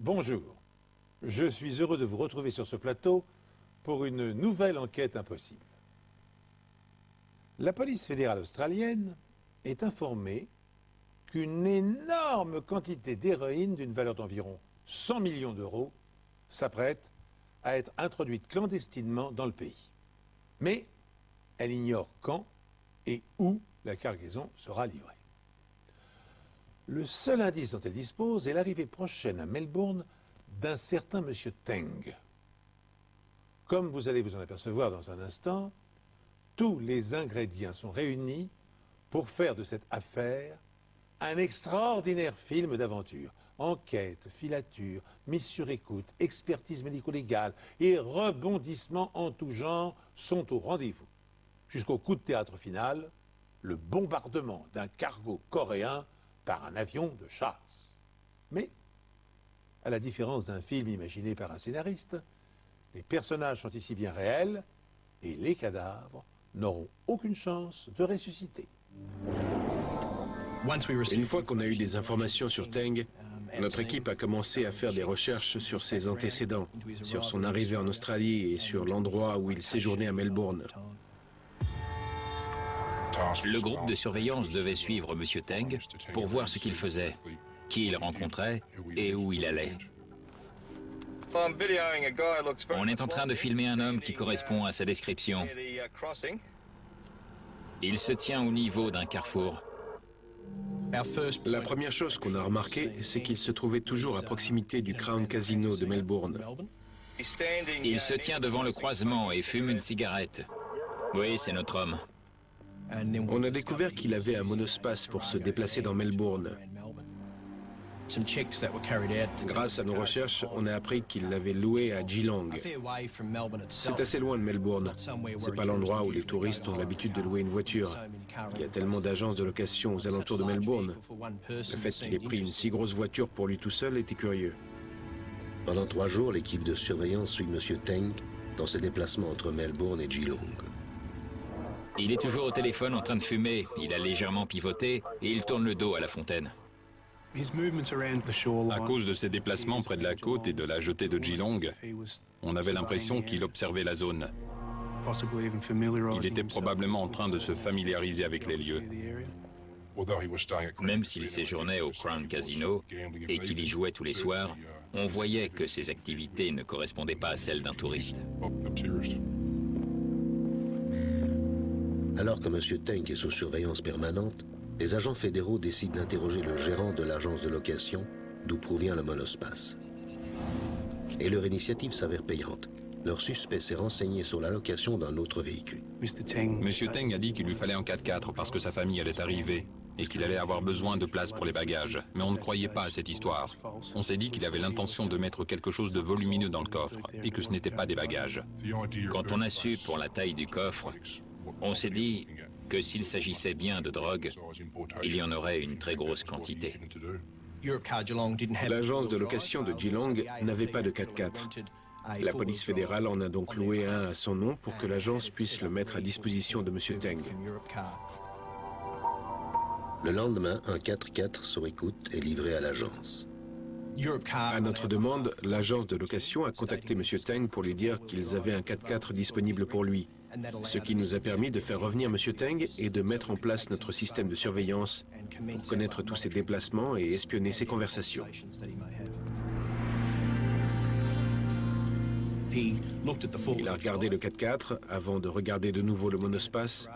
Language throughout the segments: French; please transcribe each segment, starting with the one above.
Bonjour, je suis heureux de vous retrouver sur ce plateau pour une nouvelle enquête impossible. La police fédérale australienne est informée qu'une énorme quantité d'héroïne d'une valeur d'environ 100 millions d'euros s'apprête à être introduite clandestinement dans le pays. Mais elle ignore quand et où la cargaison sera livrée. Le seul indice dont elle dispose est l'arrivée prochaine à Melbourne d'un certain monsieur Teng. Comme vous allez vous en apercevoir dans un instant, tous les ingrédients sont réunis pour faire de cette affaire un extraordinaire film d'aventure. Enquête, filature, mise sur écoute, expertise médico-légale et rebondissements en tout genre sont au rendez-vous. Jusqu'au coup de théâtre final, le bombardement d'un cargo coréen par un avion de chasse. Mais, à la différence d'un film imaginé par un scénariste, les personnages sont ici bien réels et les cadavres n'auront aucune chance de ressusciter. Une fois qu'on a eu des informations sur Teng, notre équipe a commencé à faire des recherches sur ses antécédents, sur son arrivée en Australie et sur l'endroit où il séjournait à Melbourne. Le groupe de surveillance devait suivre M. Teng pour voir ce qu'il faisait, qui il rencontrait et où il allait. On est en train de filmer un homme qui correspond à sa description. Il se tient au niveau d'un carrefour. La première chose qu'on a remarqué, c'est qu'il se trouvait toujours à proximité du Crown Casino de Melbourne. Il se tient devant le croisement et fume une cigarette. Oui, c'est notre homme. On a découvert qu'il avait un monospace pour se déplacer dans Melbourne. Grâce à nos recherches, on a appris qu'il l'avait loué à Geelong. C'est assez loin de Melbourne. C'est pas l'endroit où les touristes ont l'habitude de louer une voiture. Il y a tellement d'agences de location aux alentours de Melbourne. Le fait qu'il ait pris une si grosse voiture pour lui tout seul était curieux. Pendant 3 jours, l'équipe de surveillance suit M. Teng dans ses déplacements entre Melbourne et Geelong. Il est toujours au téléphone en train de fumer. Il a légèrement pivoté et il tourne le dos à la fontaine. À cause de ses déplacements près de la côte et de la jetée de Geelong, on avait l'impression qu'il observait la zone. Il était probablement en train de se familiariser avec les lieux. Même s'il séjournait au Crown Casino et qu'il y jouait tous les soirs, on voyait que ses activités ne correspondaient pas à celles d'un touriste. Alors que M. Teng est sous surveillance permanente, les agents fédéraux décident d'interroger le gérant de l'agence de location d'où provient le monospace. Et leur initiative s'avère payante. Leur suspect s'est renseigné sur la location d'un autre véhicule. Monsieur Teng a dit qu'il lui fallait un 4x4 parce que sa famille allait arriver et qu'il allait avoir besoin de place pour les bagages. Mais on ne croyait pas à cette histoire. On s'est dit qu'il avait l'intention de mettre quelque chose de volumineux dans le coffre et que ce n'était pas des bagages. Quand on a su pour la taille du coffre, on s'est dit que s'il s'agissait bien de drogue, il y en aurait une très grosse quantité. L'agence de location de Geelong n'avait pas de 4x4. La police fédérale en a donc loué un à son nom pour que l'agence puisse le mettre à disposition de M. Teng. Le lendemain, un 4x4 sur écoute est livré à l'agence. À notre demande, l'agence de location a contacté M. Teng pour lui dire qu'ils avaient un 4x4 disponible pour lui, ce qui nous a permis de faire revenir M. Teng et de mettre en place notre système de surveillance pour connaître tous ses déplacements et espionner ses conversations. Il a regardé le 4x4 avant de regarder de nouveau le monospace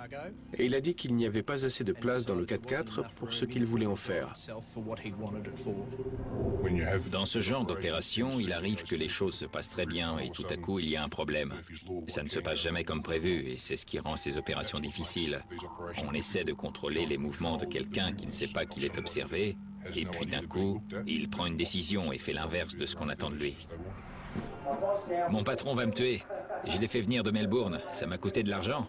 et il a dit qu'il n'y avait pas assez de place dans le 4x4 pour ce qu'il voulait en faire. Dans ce genre d'opération, il arrive que les choses se passent très bien et tout à coup il y a un problème. Ça ne se passe jamais comme prévu et c'est ce qui rend ces opérations difficiles. On essaie de contrôler les mouvements de quelqu'un qui ne sait pas qu'il est observé et puis d'un coup, il prend une décision et fait l'inverse de ce qu'on attend de lui. Mon patron va me tuer. Je l'ai fait venir de Melbourne. Ça m'a coûté de l'argent.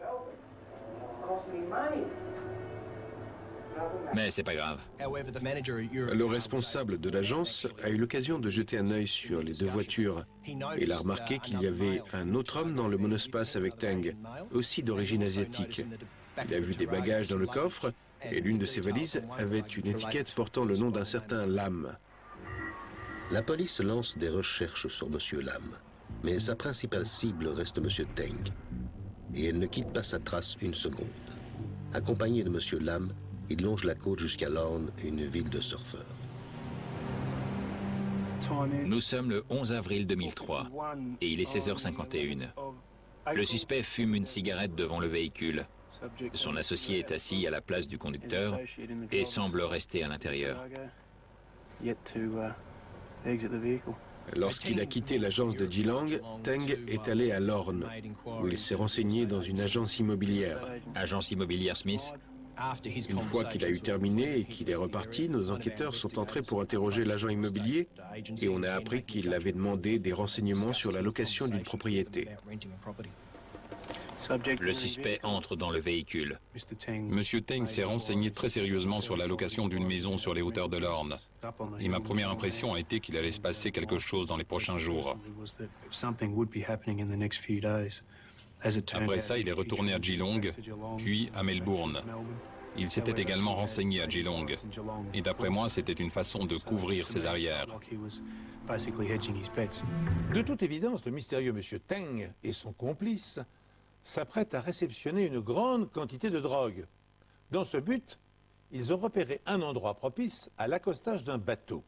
Mais c'est pas grave. Le responsable de l'agence a eu l'occasion de jeter un œil sur les 2 voitures. Il a remarqué qu'il y avait un autre homme dans le monospace avec Teng, aussi d'origine asiatique. Il a vu des bagages dans le coffre et l'une de ses valises avait une étiquette portant le nom d'un certain Lam. La police lance des recherches sur M. Lam, mais sa principale cible reste M. Teng. Et elle ne quitte pas sa trace une seconde. Accompagné de M. Lam, il longe la côte jusqu'à Lorne, une ville de surfeurs. Nous sommes le 11 avril 2003 et il est 16h51. Le suspect fume une cigarette devant le véhicule. Son associé est assis à la place du conducteur et semble rester à l'intérieur. Lorsqu'il a quitté l'agence de Geelong, Teng est allé à Lorne, où il s'est renseigné dans une agence immobilière. Agence immobilière Smith. Une fois qu'il a eu terminé et qu'il est reparti, nos enquêteurs sont entrés pour interroger l'agent immobilier et on a appris qu'il avait demandé des renseignements sur la location d'une propriété. Le suspect entre dans le véhicule. Monsieur Teng s'est renseigné très sérieusement sur la location d'une maison sur les hauteurs de l'Orne. Et ma première impression a été qu'il allait se passer quelque chose dans les prochains jours. Après ça, il est retourné à Geelong, puis à Melbourne. Il s'était également renseigné à Geelong. Et d'après moi, c'était une façon de couvrir ses arrières. De toute évidence, le mystérieux M. Teng et son complice s'apprêtent à réceptionner une grande quantité de drogue. Dans ce but, ils ont repéré un endroit propice à l'accostage d'un bateau.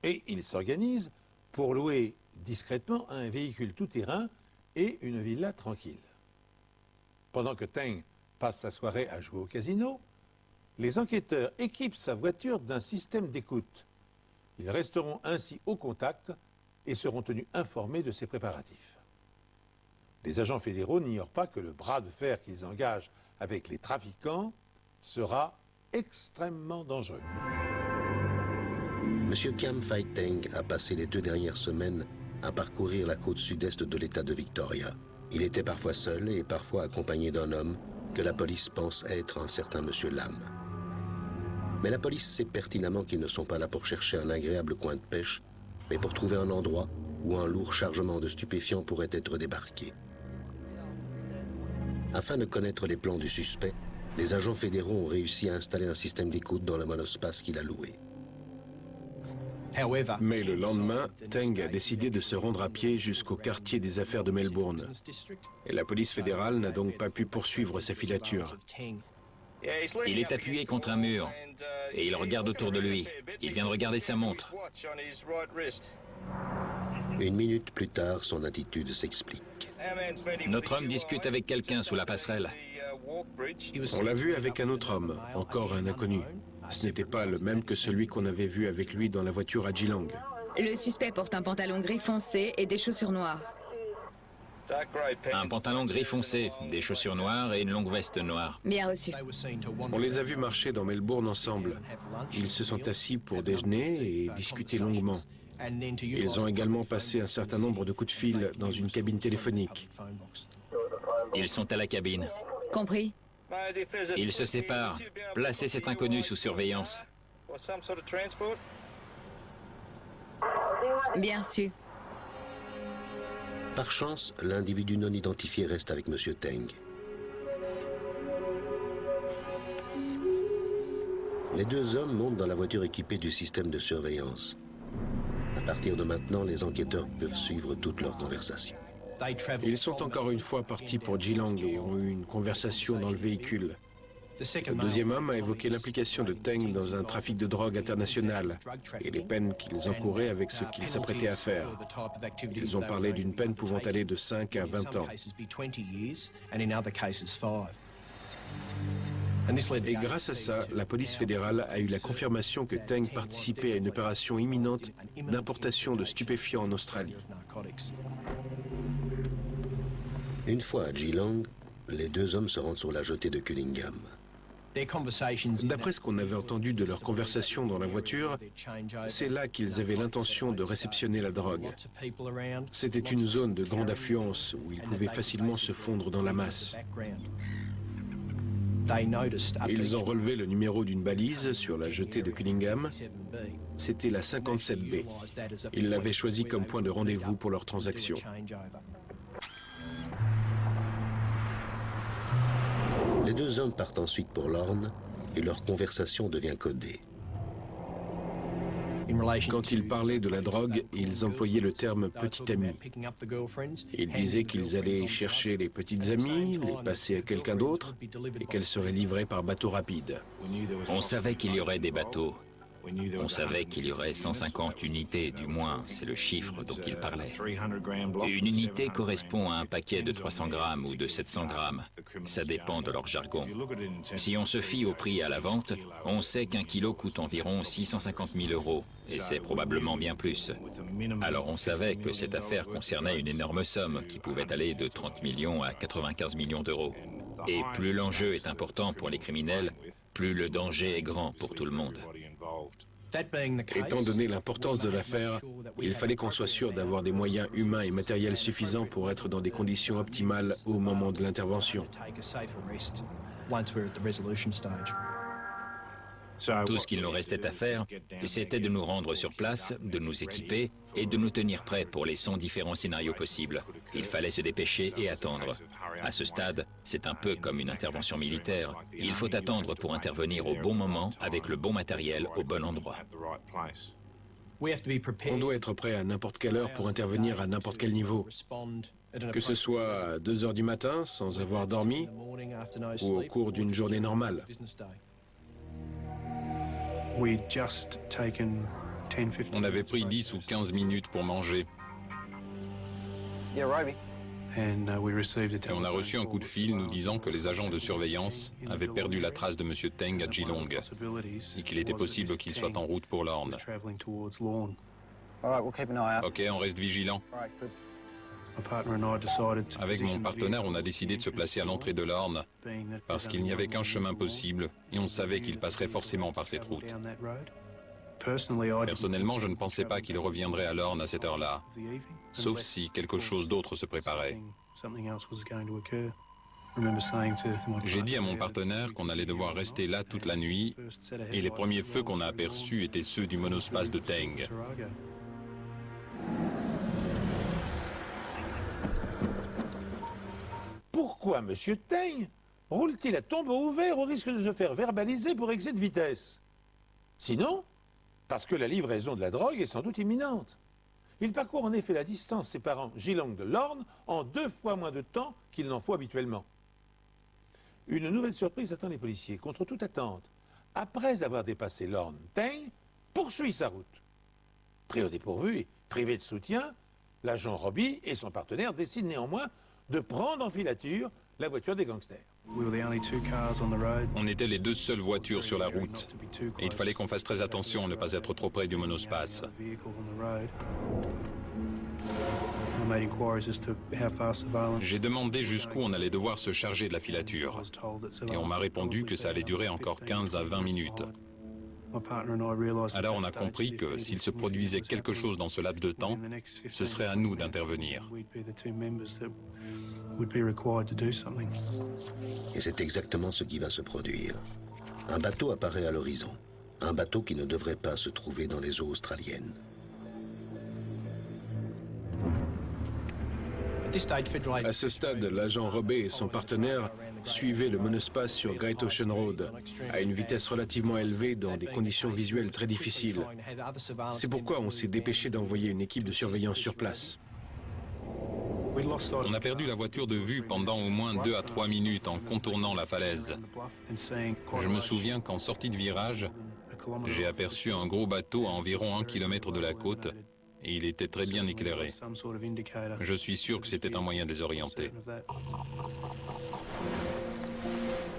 Et ils s'organisent pour louer discrètement un véhicule tout-terrain et une villa tranquille. Pendant que Teng passe sa soirée à jouer au casino, les enquêteurs équipent sa voiture d'un système d'écoute. Ils resteront ainsi au contact et seront tenus informés de ses préparatifs. Les agents fédéraux n'ignorent pas que le bras de fer qu'ils engagent avec les trafiquants sera extrêmement dangereux. M. Kam Fai Teng a passé les 2 dernières semaines à parcourir la côte sud-est de l'État de Victoria. Il était parfois seul et parfois accompagné d'un homme que la police pense être un certain M. Lam. Mais la police sait pertinemment qu'ils ne sont pas là pour chercher un agréable coin de pêche, mais pour trouver un endroit où un lourd chargement de stupéfiants pourrait être débarqué. Afin de connaître les plans du suspect, les agents fédéraux ont réussi à installer un système d'écoute dans le monospace qu'il a loué. Mais le lendemain, Teng a décidé de se rendre à pied jusqu'au quartier des affaires de Melbourne. Et la police fédérale n'a donc pas pu poursuivre sa filature. Il est appuyé contre un mur et il regarde autour de lui. Il vient de regarder sa montre. Une minute plus tard, son attitude s'explique. Notre homme discute avec quelqu'un sous la passerelle. On l'a vu avec un autre homme, encore un inconnu. Ce n'était pas le même que celui qu'on avait vu avec lui dans la voiture à Geelong. Le suspect porte un pantalon gris foncé et des chaussures noires. Un pantalon gris foncé, des chaussures noires et une longue veste noire. Bien reçu. On les a vus marcher dans Melbourne ensemble. Ils se sont assis pour déjeuner et discuter longuement. Ils ont également passé un certain nombre de coups de fil dans une cabine téléphonique. Ils sont à la cabine. Compris. Ils se séparent. Placez cet inconnu sous surveillance. Bien su. Par chance, l'individu non identifié reste avec M. Teng. Les 2 hommes montent dans la voiture équipée du système de surveillance. À partir de maintenant, les enquêteurs peuvent suivre toute leur conversation. Ils sont encore une fois partis pour Geelong et ont eu une conversation dans le véhicule. Le deuxième homme a évoqué l'implication de Teng dans un trafic de drogue international et les peines qu'ils encouraient avec ce qu'ils s'apprêtaient à faire. Ils ont parlé d'une peine pouvant aller de 5 à 20 ans. Et grâce à ça, la police fédérale a eu la confirmation que Teng participait à une opération imminente d'importation de stupéfiants en Australie. Une fois à Geelong, les 2 hommes se rendent sur la jetée de Cunningham. D'après ce qu'on avait entendu de leur conversation dans la voiture, c'est là qu'ils avaient l'intention de réceptionner la drogue. C'était une zone de grande affluence où ils pouvaient facilement se fondre dans la masse. Ils ont relevé le numéro d'une balise sur la jetée de Cunningham. C'était la 57B. Ils l'avaient choisi comme point de rendez-vous pour leur transaction. Les 2 hommes partent ensuite pour Lorne et leur conversation devient codée. Quand ils parlaient de la drogue, ils employaient le terme « petit ami ». Ils disaient qu'ils allaient chercher les petites amies, les passer à quelqu'un d'autre, et qu'elles seraient livrées par bateau rapide. On savait qu'il y aurait des bateaux. On savait qu'il y aurait 150 unités, du moins, c'est le chiffre dont il parlait. Une unité correspond à un paquet de 300 grammes ou de 700 grammes. Ça dépend de leur jargon. Si on se fie au prix à la vente, on sait qu'un kilo coûte environ 650 000 €, et c'est probablement bien plus. Alors on savait que cette affaire concernait une énorme somme qui pouvait aller de 30 millions à 95 millions d'euros. Et plus l'enjeu est important pour les criminels, plus le danger est grand pour tout le monde. Étant donné l'importance de l'affaire, il fallait qu'on soit sûr d'avoir des moyens humains et matériels suffisants pour être dans des conditions optimales au moment de l'intervention. Tout ce qu'il nous restait à faire, c'était de nous rendre sur place, de nous équiper et de nous tenir prêts pour les 100 différents scénarios possibles. Il fallait se dépêcher et attendre. À ce stade, c'est un peu comme une intervention militaire. Il faut attendre pour intervenir au bon moment, avec le bon matériel, au bon endroit. On doit être prêt à n'importe quelle heure pour intervenir à n'importe quel niveau. Que ce soit à 2 heures du matin, sans avoir dormi, ou au cours d'une journée normale. On avait pris 10 ou 15 minutes pour manger. Et on a reçu un coup de fil nous disant que les agents de surveillance avaient perdu la trace de M. Teng à Geelong et qu'il était possible qu'il soit en route pour Lorne. Ok, on reste vigilant. Avec mon partenaire, on a décidé de se placer à l'entrée de Lorne parce qu'il n'y avait qu'un chemin possible et on savait qu'il passerait forcément par cette route. Personnellement, je ne pensais pas qu'il reviendrait à Lorne à cette heure-là, sauf si quelque chose d'autre se préparait. J'ai dit à mon partenaire qu'on allait devoir rester là toute la nuit et les premiers feux qu'on a aperçus étaient ceux du monospace de Teng. Pourquoi M. Teng roule-t-il à tombeau ouvert au risque de se faire verbaliser pour excès de vitesse? Sinon, parce que la livraison de la drogue est sans doute imminente. Il parcourt en effet la distance séparant Geelong de Lorne en 2 fois moins de temps qu'il n'en faut habituellement. Une nouvelle surprise attend les policiers. Contre toute attente, après avoir dépassé Lorne, Teng poursuit sa route. Pris au dépourvu et privé de soutien, l'agent Robbie et son partenaire décident néanmoins de prendre en filature la voiture des gangsters. On était les 2 seules voitures sur la route et il fallait qu'on fasse très attention à ne pas être trop près du monospace. J'ai demandé jusqu'où on allait devoir se charger de la filature et on m'a répondu que ça allait durer encore 15 à 20 minutes. Alors on a compris que s'il se produisait quelque chose dans ce laps de temps, ce serait à nous d'intervenir. Et c'est exactement ce qui va se produire. Un bateau apparaît à l'horizon. Un bateau qui ne devrait pas se trouver dans les eaux australiennes. À ce stade, l'agent Robey et son partenaire suivaient le monospace sur Great Ocean Road à une vitesse relativement élevée dans des conditions visuelles très difficiles. C'est pourquoi on s'est dépêché d'envoyer une équipe de surveillance sur place. On a perdu la voiture de vue pendant au moins 2 à 3 minutes en contournant la falaise. Je me souviens qu'en sortie de virage, j'ai aperçu un gros bateau à environ 1 kilomètre de la côte et il était très bien éclairé. Je suis sûr que c'était un moyen désorienté.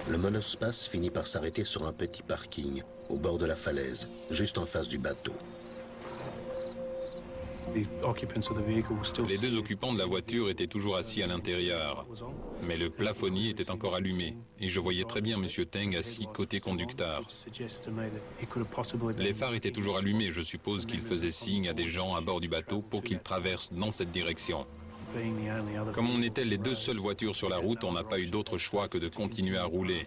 Le monospace finit par s'arrêter sur un petit parking au bord de la falaise, juste en face du bateau. Les 2 occupants de la voiture étaient toujours assis à l'intérieur, mais le plafonnier était encore allumé et je voyais très bien M. Teng assis côté conducteur. Les phares étaient toujours allumés, je suppose qu'il faisait signe à des gens à bord du bateau pour qu'ils traversent dans cette direction. Comme on était les 2 seules voitures sur la route, on n'a pas eu d'autre choix que de continuer à rouler.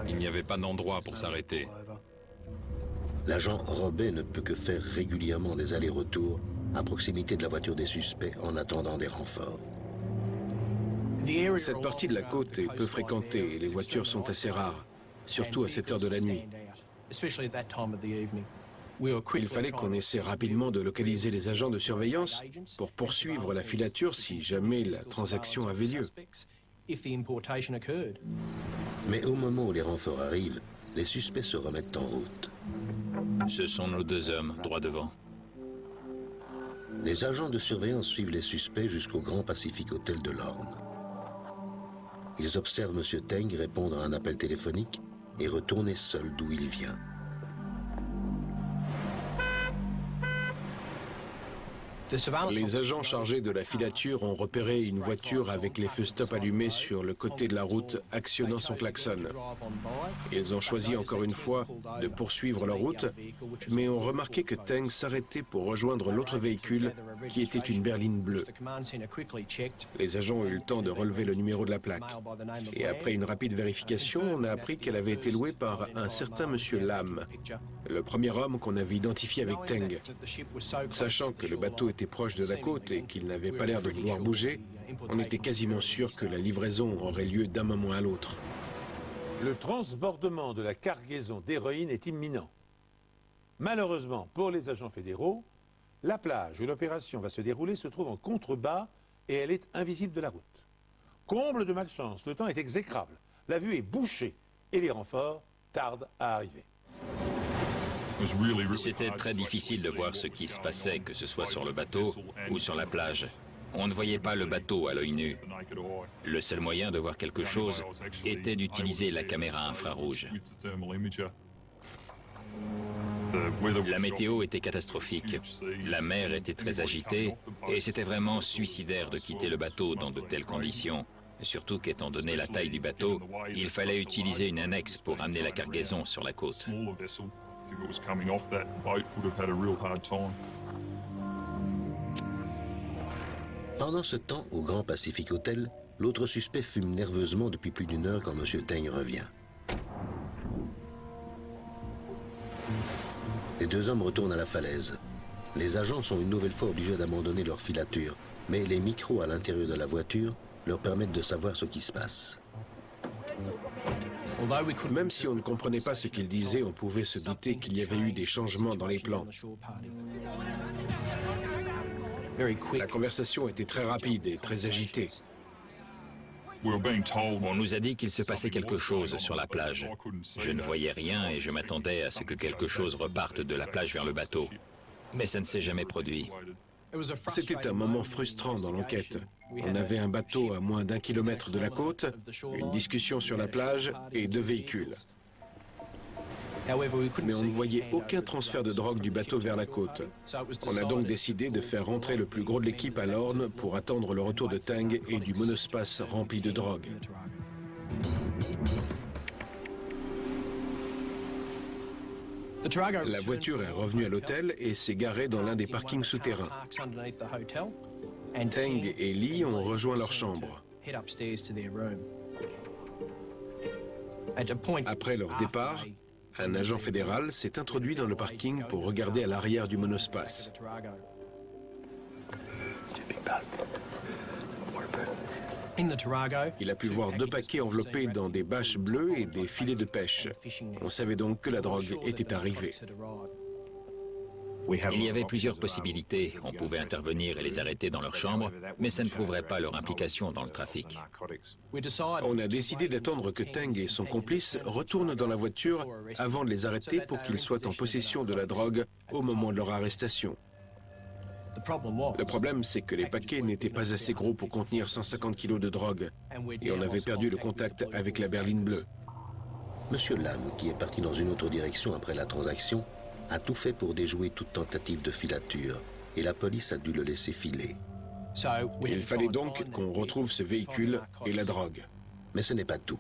Il n'y avait pas d'endroit pour s'arrêter. L'agent Robey ne peut que faire régulièrement des allers-retours à proximité de la voiture des suspects en attendant des renforts. Cette partie de la côte est peu fréquentée et les voitures sont assez rares, surtout à cette heure de la nuit. Il fallait qu'on essaie rapidement de localiser les agents de surveillance pour poursuivre la filature si jamais la transaction avait lieu. Mais au moment où les renforts arrivent, les suspects se remettent en route. Ce sont nos 2 hommes, droit devant. Les agents de surveillance suivent les suspects jusqu'au Grand Pacific Hotel de Lorne. Ils observent M. Teng répondre à un appel téléphonique et retourner seul d'où il vient. Les agents chargés de la filature ont repéré une voiture avec les feux stop allumés sur le côté de la route, actionnant son klaxon. Ils ont choisi encore une fois de poursuivre leur route, mais ont remarqué que Teng s'arrêtait pour rejoindre l'autre véhicule, qui était une berline bleue. Les agents ont eu le temps de relever le numéro de la plaque. Et après une rapide vérification, on a appris qu'elle avait été louée par un certain monsieur Lam, le premier homme qu'on avait identifié avec Teng. Sachant que le bateau était proche de la côte et qu'il n'avait pas l'air de vouloir bouger, on était quasiment sûr que la livraison aurait lieu d'un moment à l'autre. Le transbordement de la cargaison d'héroïne est imminent. Malheureusement pour les agents fédéraux, la plage où l'opération va se dérouler se trouve en contrebas et elle est invisible de la route. Comble de malchance, le temps est exécrable, la vue est bouchée et les renforts tardent à arriver. C'était très difficile de voir ce qui se passait, que ce soit sur le bateau ou sur la plage. On ne voyait pas le bateau à l'œil nu. Le seul moyen de voir quelque chose était d'utiliser la caméra infrarouge. La météo était catastrophique. La mer était très agitée et c'était vraiment suicidaire de quitter le bateau dans de telles conditions. Surtout qu'étant donné la taille du bateau, il fallait utiliser une annexe pour amener la cargaison sur la côte. Pendant ce temps, au Grand Pacific Hotel, l'autre suspect fume nerveusement depuis plus d'1 heure quand M. Teng revient. Les 2 hommes retournent à la falaise. Les agents sont une nouvelle fois obligés d'abandonner leur filature, mais les micros à l'intérieur de la voiture leur permettent de savoir ce qui se passe. Même si on ne comprenait pas ce qu'ils disaient, on pouvait se douter qu'il y avait eu des changements dans les plans. La conversation était très rapide et très agitée. On nous a dit qu'il se passait quelque chose sur la plage. Je ne voyais rien et je m'attendais à ce que quelque chose reparte de la plage vers le bateau. Mais ça ne s'est jamais produit. C'était un moment frustrant dans l'enquête. On avait un bateau à moins d'1 kilomètre de la côte, une discussion sur la plage et 2 véhicules. Mais on ne voyait aucun transfert de drogue du bateau vers la côte. On a donc décidé de faire rentrer le plus gros de l'équipe à Lorne pour attendre le retour de Teng et du monospace rempli de drogue. La voiture est revenue à l'hôtel et s'est garée dans l'un des parkings souterrains. Teng et Lee ont rejoint leur chambre. Après leur départ, un agent fédéral s'est introduit dans le parking pour regarder à l'arrière du monospace. Il a pu voir 2 paquets enveloppés dans des bâches bleues et des filets de pêche. On savait donc que la drogue était arrivée. Il y avait plusieurs possibilités. On pouvait intervenir et les arrêter dans leur chambre, mais ça ne prouverait pas leur implication dans le trafic. On a décidé d'attendre que Teng et son complice retournent dans la voiture avant de les arrêter pour qu'ils soient en possession de la drogue au moment de leur arrestation. Le problème, c'est que les paquets n'étaient pas assez gros pour contenir 150 kilos de drogue et on avait perdu le contact avec la berline bleue. Monsieur Lam, qui est parti dans une autre direction après la transaction, a tout fait pour déjouer toute tentative de filature et la police a dû le laisser filer. Il fallait donc qu'on retrouve ce véhicule et la drogue. Mais ce n'est pas tout.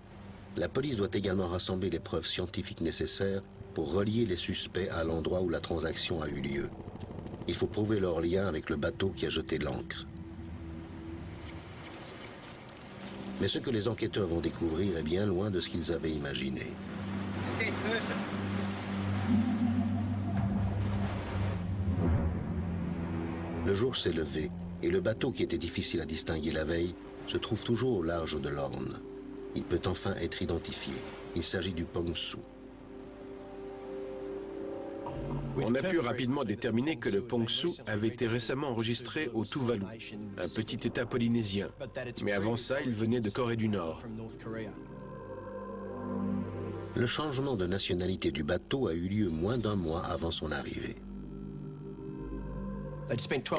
La police doit également rassembler les preuves scientifiques nécessaires pour relier les suspects à l'endroit où la transaction a eu lieu. Il faut prouver leur lien avec le bateau qui a jeté l'ancre. Mais ce que les enquêteurs vont découvrir est bien loin de ce qu'ils avaient imaginé. Le jour s'est levé et le bateau qui était difficile à distinguer la veille se trouve toujours au large de Lorne. Il peut enfin être identifié. Il s'agit du Pong Su. On a pu rapidement déterminer que le Pongsu avait été récemment enregistré au Tuvalu, un petit État polynésien. Mais avant ça, il venait de Corée du Nord. Le changement de nationalité du bateau a eu lieu moins d'un mois avant son arrivée.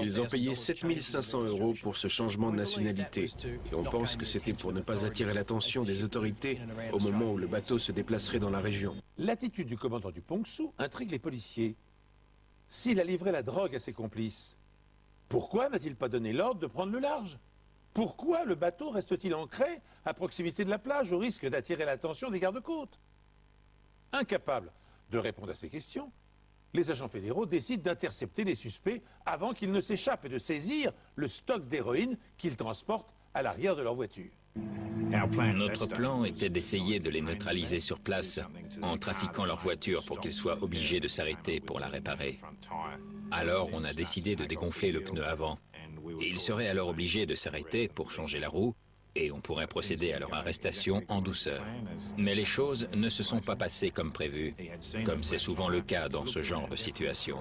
Ils ont payé 7 500 € pour ce changement de nationalité. Et on pense que c'était pour ne pas attirer l'attention des autorités au moment où le bateau se déplacerait dans la région. L'attitude du commandant du Pongsu intrigue les policiers. S'il a livré la drogue à ses complices, pourquoi n'a-t-il pas donné l'ordre de prendre le large? Pourquoi le bateau reste-t-il ancré à proximité de la plage au risque d'attirer l'attention des gardes-côtes? Incapables de répondre à ces questions, les agents fédéraux décident d'intercepter les suspects avant qu'ils ne s'échappent et de saisir le stock d'héroïne qu'ils transportent à l'arrière de leur voiture. Notre plan était d'essayer de les neutraliser sur place en trafiquant leur voiture pour qu'ils soient obligés de s'arrêter pour la réparer. Alors on a décidé de dégonfler le pneu avant. Et ils seraient alors obligés de s'arrêter pour changer la roue et on pourrait procéder à leur arrestation en douceur. Mais les choses ne se sont pas passées comme prévu, comme c'est souvent le cas dans ce genre de situation.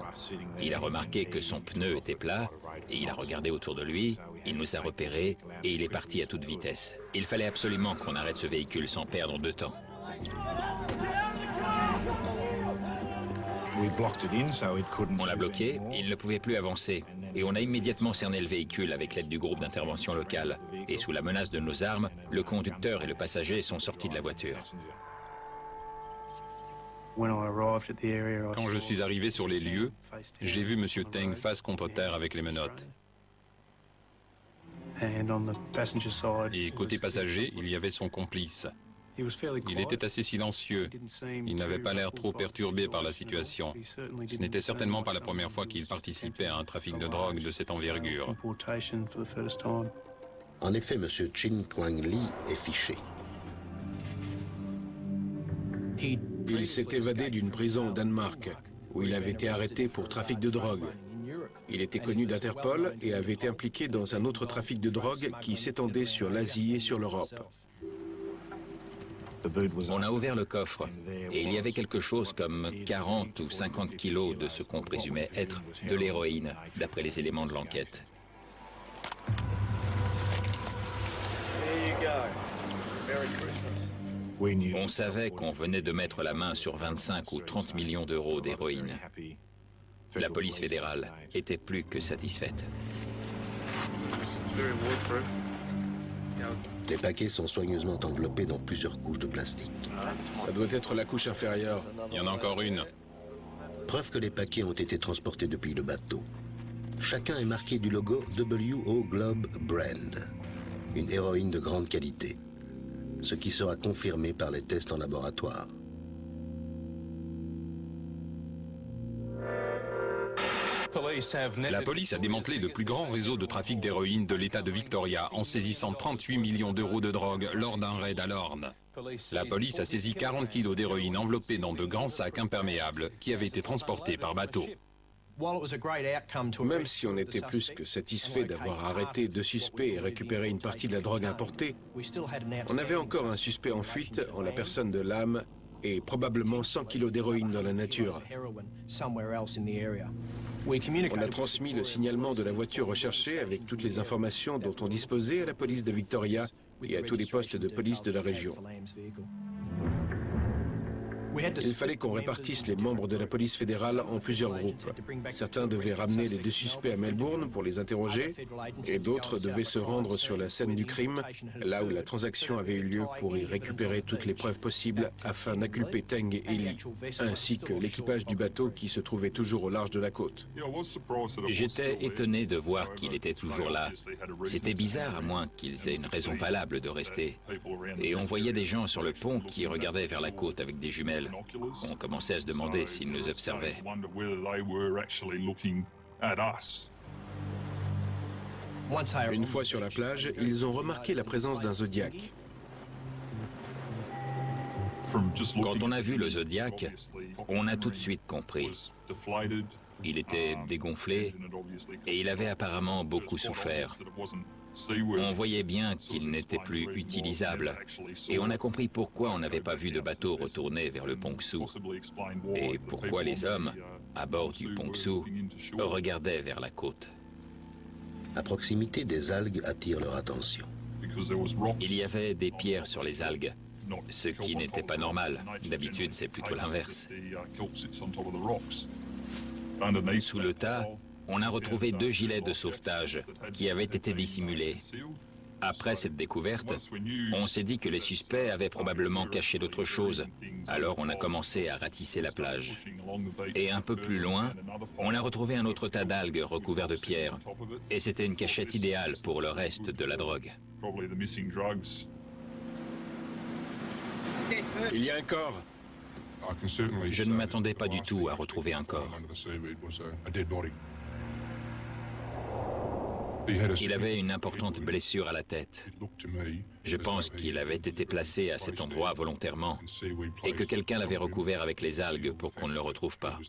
Il a remarqué que son pneu était plat et il a regardé autour de lui, il nous a repérés et il est parti à toute vitesse. Il fallait absolument qu'on arrête ce véhicule sans perdre de temps. On l'a bloqué, il ne pouvait plus avancer. Et on a immédiatement cerné le véhicule avec l'aide du groupe d'intervention local. Et sous la menace de nos armes, le conducteur et le passager sont sortis de la voiture. Quand je suis arrivé sur les lieux, j'ai vu M. Teng face contre terre avec les menottes. Et côté passager, il y avait son complice. Il était assez silencieux. Il n'avait pas l'air trop perturbé par la situation. Ce n'était certainement pas la première fois qu'il participait à un trafic de drogue de cette envergure. En effet, M. Chin Kwang Lee est fiché. Il s'est évadé d'une prison au Danemark, où il avait été arrêté pour trafic de drogue. Il était connu d'Interpol et avait été impliqué dans un autre trafic de drogue qui s'étendait sur l'Asie et sur l'Europe. On a ouvert le coffre et il y avait quelque chose comme 40 ou 50 kilos de ce qu'on présumait être de l'héroïne, d'après les éléments de l'enquête. On savait qu'on venait de mettre la main sur 25 ou 30 millions d'euros d'héroïne. La police fédérale était plus que satisfaite. Les paquets sont soigneusement enveloppés dans plusieurs couches de plastique. Ça doit être la couche inférieure. Il y en a encore une. Preuve que les paquets ont été transportés depuis le bateau. Chacun est marqué du logo WO Globe Brand, une héroïne de grande qualité, ce qui sera confirmé par les tests en laboratoire. La police a démantelé le plus grand réseau de trafic d'héroïne de l'État de Victoria en saisissant 38 millions d'euros de drogue lors d'un raid à Lorne. La police a saisi 40 kilos d'héroïne enveloppés dans de grands sacs imperméables qui avaient été transportés par bateau. Même si on était plus que satisfait d'avoir arrêté 2 suspects et récupéré une partie de la drogue importée, on avait encore un suspect en fuite en la personne de Lam et probablement 100 kilos d'héroïne dans la nature. On a transmis le signalement de la voiture recherchée avec toutes les informations dont on disposait à la police de Victoria et à tous les postes de police de la région. Il fallait qu'on répartisse les membres de la police fédérale en plusieurs groupes. Certains devaient ramener les 2 suspects à Melbourne pour les interroger et d'autres devaient se rendre sur la scène du crime, là où la transaction avait eu lieu pour y récupérer toutes les preuves possibles afin d'inculper Teng et Lee, ainsi que l'équipage du bateau qui se trouvait toujours au large de la côte. J'étais étonné de voir qu'il était toujours là. C'était bizarre à moins qu'ils aient une raison valable de rester. Et on voyait des gens sur le pont qui regardaient vers la côte avec des jumelles. On commençait à se demander s'ils nous observaient. Une fois sur la plage, ils ont remarqué la présence d'un Zodiac. Quand on a vu le Zodiac, on a tout de suite compris. Il était dégonflé et il avait apparemment beaucoup souffert. On voyait bien qu'il n'était plus utilisable et on a compris pourquoi on n'avait pas vu de bateau retourner vers le Pongsu et pourquoi les hommes, à bord du Pongsu, regardaient vers la côte. À proximité, des algues attirent leur attention. Il y avait des pierres sur les algues, ce qui n'était pas normal. D'habitude, c'est plutôt l'inverse. Sous le tas, on a retrouvé 2 gilets de sauvetage qui avaient été dissimulés. Après cette découverte, on s'est dit que les suspects avaient probablement caché d'autres choses. Alors on a commencé à ratisser la plage. Et un peu plus loin, on a retrouvé un autre tas d'algues recouverts de pierres. Et c'était une cachette idéale pour le reste de la drogue. Il y a un corps. Je ne m'attendais pas du tout à retrouver un corps. Il avait une importante blessure à la tête. Je pense qu'il avait été placé à cet endroit volontairement et que quelqu'un l'avait recouvert avec les algues pour qu'on ne le retrouve pas.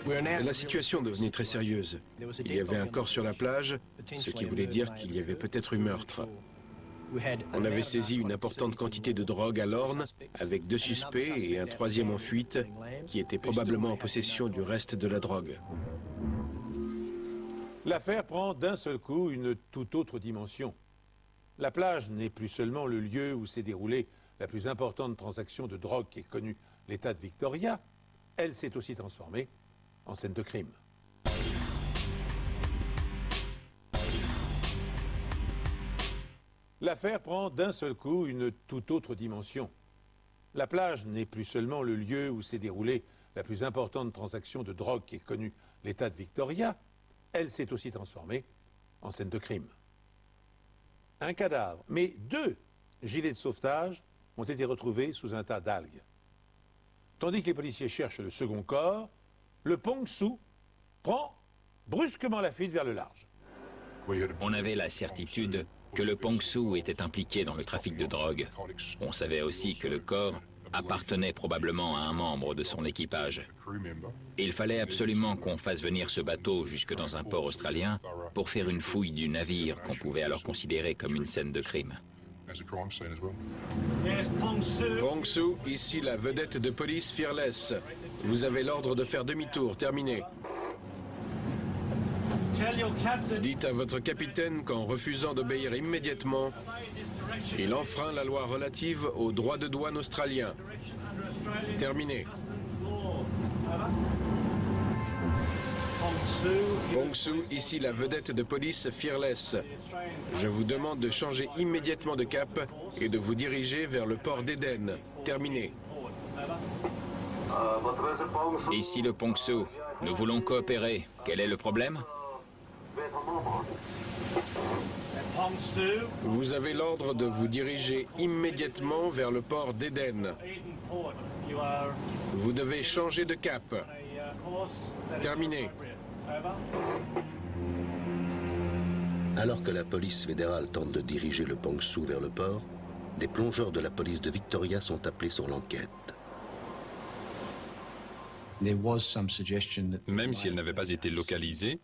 La situation devenait très sérieuse. Il y avait un corps sur la plage, ce qui voulait dire qu'il y avait peut-être eu meurtre. On avait saisi une importante quantité de drogue à l'Orne, avec 2 suspects et un 3e en fuite, qui était probablement en possession du reste de la drogue. L'affaire prend d'un seul coup une toute autre dimension. La plage n'est plus seulement le lieu où s'est déroulée la plus importante transaction de drogue qu'ait connue l'État de Victoria, elle s'est aussi transformée en scène de crime. L'affaire prend d'un seul coup une toute autre dimension. La plage n'est plus seulement le lieu où s'est déroulée la plus importante transaction de drogue qu'ait connue l'État de Victoria, elle s'est aussi transformée en scène de crime. Un cadavre, mais 2 gilets de sauvetage ont été retrouvés sous un tas d'algues. Tandis que les policiers cherchent le second corps, le Pongsu prend brusquement la fuite vers le large. On avait la certitude que le Pongsu était impliqué dans le trafic de drogue. On savait aussi que le corps appartenait probablement à un membre de son équipage. Il fallait absolument qu'on fasse venir ce bateau jusque dans un port australien pour faire une fouille du navire qu'on pouvait alors considérer comme une scène de crime. Pongsu, ici la vedette de police Fearless. Vous avez l'ordre de faire demi-tour, terminé. Dites à votre capitaine qu'en refusant d'obéir immédiatement, il enfreint la loi relative aux droits de douane australiens. Terminé. Pongsu, ici la vedette de police Fearless. Je vous demande de changer immédiatement de cap et de vous diriger vers le port d'Éden. Terminé. Ici le Pongsu. Nous voulons coopérer. Quel est le problème? Vous avez l'ordre de vous diriger immédiatement vers le port d'Éden. Vous devez changer de cap. Terminé. Alors que la police fédérale tente de diriger le Pongsu vers le port, des plongeurs de la police de Victoria sont appelés sur l'enquête. Même si elle n'avait pas été localisée,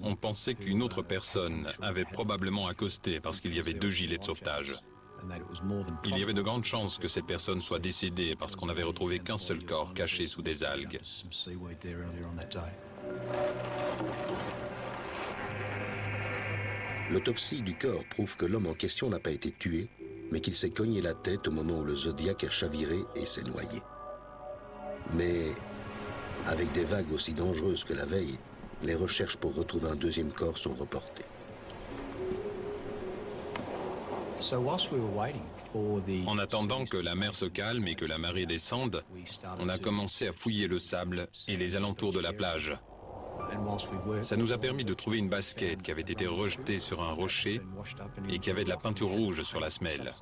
on pensait qu'une autre personne avait probablement accosté parce qu'il y avait 2 gilets de sauvetage. Il y avait de grandes chances que cette personne soit décédée parce qu'on n'avait retrouvé qu'un seul corps caché sous des algues. L'autopsie du corps prouve que l'homme en question n'a pas été tué, mais qu'il s'est cogné la tête au moment où le Zodiac a chaviré et s'est noyé. Mais avec des vagues aussi dangereuses que la veille, les recherches pour retrouver un 2e corps sont reportées. En attendant que la mer se calme et que la marée descende, on a commencé à fouiller le sable et les alentours de la plage. Ça nous a permis de trouver une basket qui avait été rejetée sur un rocher et qui avait de la peinture rouge sur la semelle.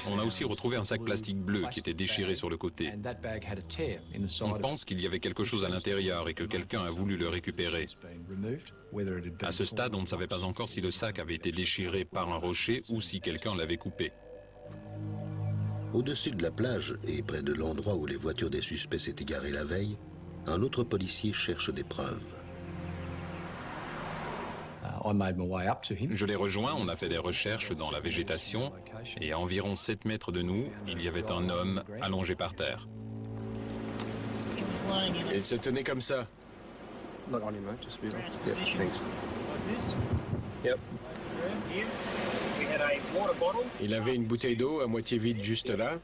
On a aussi retrouvé un sac plastique bleu qui était déchiré sur le côté. On pense qu'il y avait quelque chose à l'intérieur et que quelqu'un a voulu le récupérer. À ce stade, on ne savait pas encore si le sac avait été déchiré par un rocher ou si quelqu'un l'avait coupé. Au-dessus de la plage et près de l'endroit où les voitures des suspects s'étaient garées la veille, un autre policier cherche des preuves. Je l'ai rejoint, on a fait des recherches dans la végétation, et à environ 7 mètres de nous, il y avait un homme allongé par terre. Il se tenait comme ça. Il avait une bouteille d'eau à moitié vide juste là.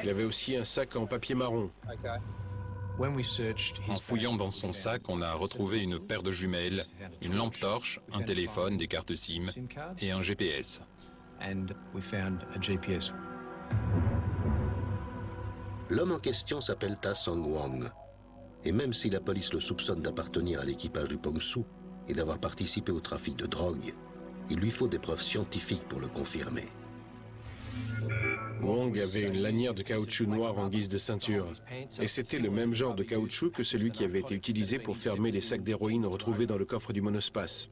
Il avait aussi un sac en papier marron. En fouillant dans son sac, on a retrouvé une paire de jumelles, une lampe torche, un téléphone, des cartes SIM et un GPS. L'homme en question s'appelle Ta Song Wang. Et même si la police le soupçonne d'appartenir à l'équipage du Pongsu et d'avoir participé au trafic de drogue, il lui faut des preuves scientifiques pour le confirmer. Wang avait une lanière de caoutchouc noir en guise de ceinture. Et c'était le même genre de caoutchouc que celui qui avait été utilisé pour fermer les sacs d'héroïne retrouvés dans le coffre du monospace.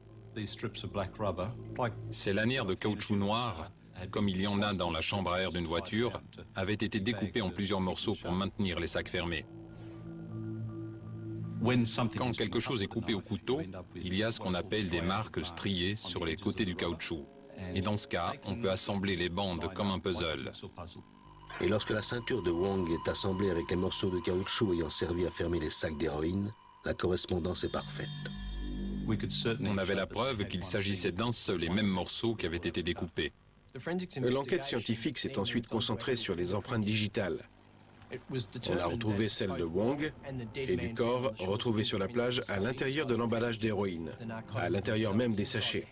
Ces lanières de caoutchouc noir, comme il y en a dans la chambre à air d'une voiture, avaient été découpées en plusieurs morceaux pour maintenir les sacs fermés. Quand quelque chose est coupé au couteau, il y a ce qu'on appelle des marques striées sur les côtés du caoutchouc. Et dans ce cas, on peut assembler les bandes comme un puzzle. Et lorsque la ceinture de Wang est assemblée avec les morceaux de caoutchouc ayant servi à fermer les sacs d'héroïne, la correspondance est parfaite. On avait la preuve qu'il s'agissait d'un seul et même morceau qui avait été découpé. L'enquête scientifique s'est ensuite concentrée sur les empreintes digitales. On a retrouvé celle de Wang et du corps retrouvé sur la plage à l'intérieur de l'emballage d'héroïne, à l'intérieur même des sachets.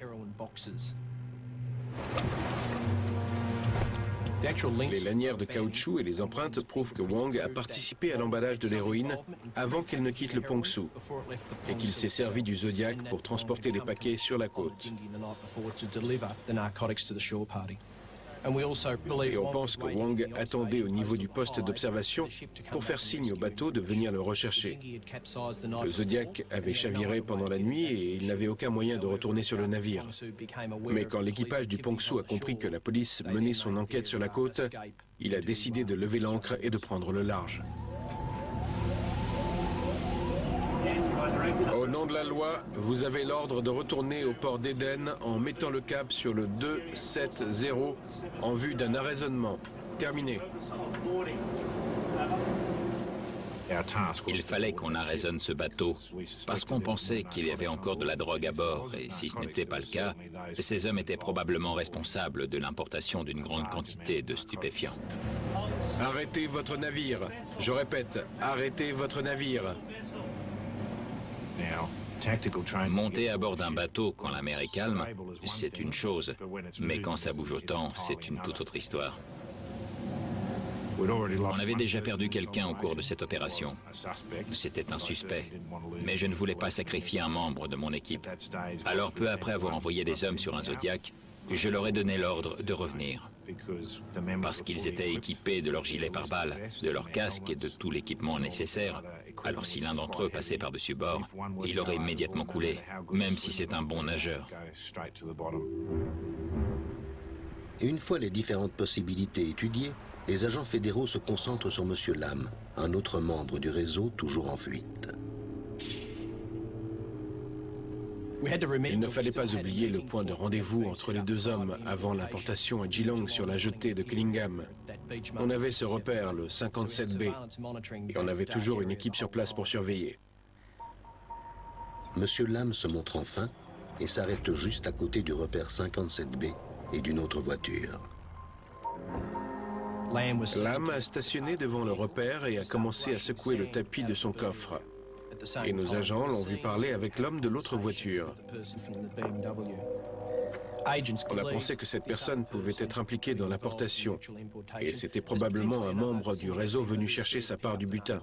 Les lanières de caoutchouc et les empreintes prouvent que Wang a participé à l'emballage de l'héroïne avant qu'elle ne quitte le Pongsu et qu'il s'est servi du Zodiac pour transporter les paquets sur la côte. Et on pense que Wang attendait au niveau du poste d'observation pour faire signe au bateau de venir le rechercher. Le Zodiac avait chaviré pendant la nuit et il n'avait aucun moyen de retourner sur le navire. Mais quand l'équipage du Pongsu a compris que la police menait son enquête sur la côte, il a décidé de lever l'ancre et de prendre le large. Au nom de la loi, vous avez l'ordre de retourner au port d'Éden en mettant le cap sur le 270 en vue d'un arraisonnement. Terminé. Il fallait qu'on arraisonne ce bateau, parce qu'on pensait qu'il y avait encore de la drogue à bord, et si ce n'était pas le cas, ces hommes étaient probablement responsables de l'importation d'une grande quantité de stupéfiants. Arrêtez votre navire. Je répète, arrêtez votre navire. Monter à bord d'un bateau quand la mer est calme, c'est une chose, mais quand ça bouge autant, c'est une toute autre histoire. On avait déjà perdu quelqu'un au cours de cette opération. C'était un suspect, mais je ne voulais pas sacrifier un membre de mon équipe. Alors peu après avoir envoyé des hommes sur un Zodiac, je leur ai donné l'ordre de revenir. Parce qu'ils étaient équipés de leurs gilets pare-balles, de leurs casques et de tout l'équipement nécessaire. Alors si l'un d'entre eux passait par-dessus bord, il aurait immédiatement coulé, même si c'est un bon nageur. Une fois les différentes possibilités étudiées, les agents fédéraux se concentrent sur M. Lam, un autre membre du réseau toujours en fuite. Il ne fallait pas oublier le point de rendez-vous entre les deux hommes avant l'importation à Geelong sur la jetée de Killingham. On avait ce repère, le 57B, et on avait toujours une équipe sur place pour surveiller. M. Lam se montre enfin et s'arrête juste à côté du repère 57B et d'une autre voiture. Lam a stationné devant le repère et a commencé à secouer le tapis de son coffre. Et nos agents l'ont vu parler avec l'homme de l'autre voiture. On a pensé que cette personne pouvait être impliquée dans l'importation, et c'était probablement un membre du réseau venu chercher sa part du butin.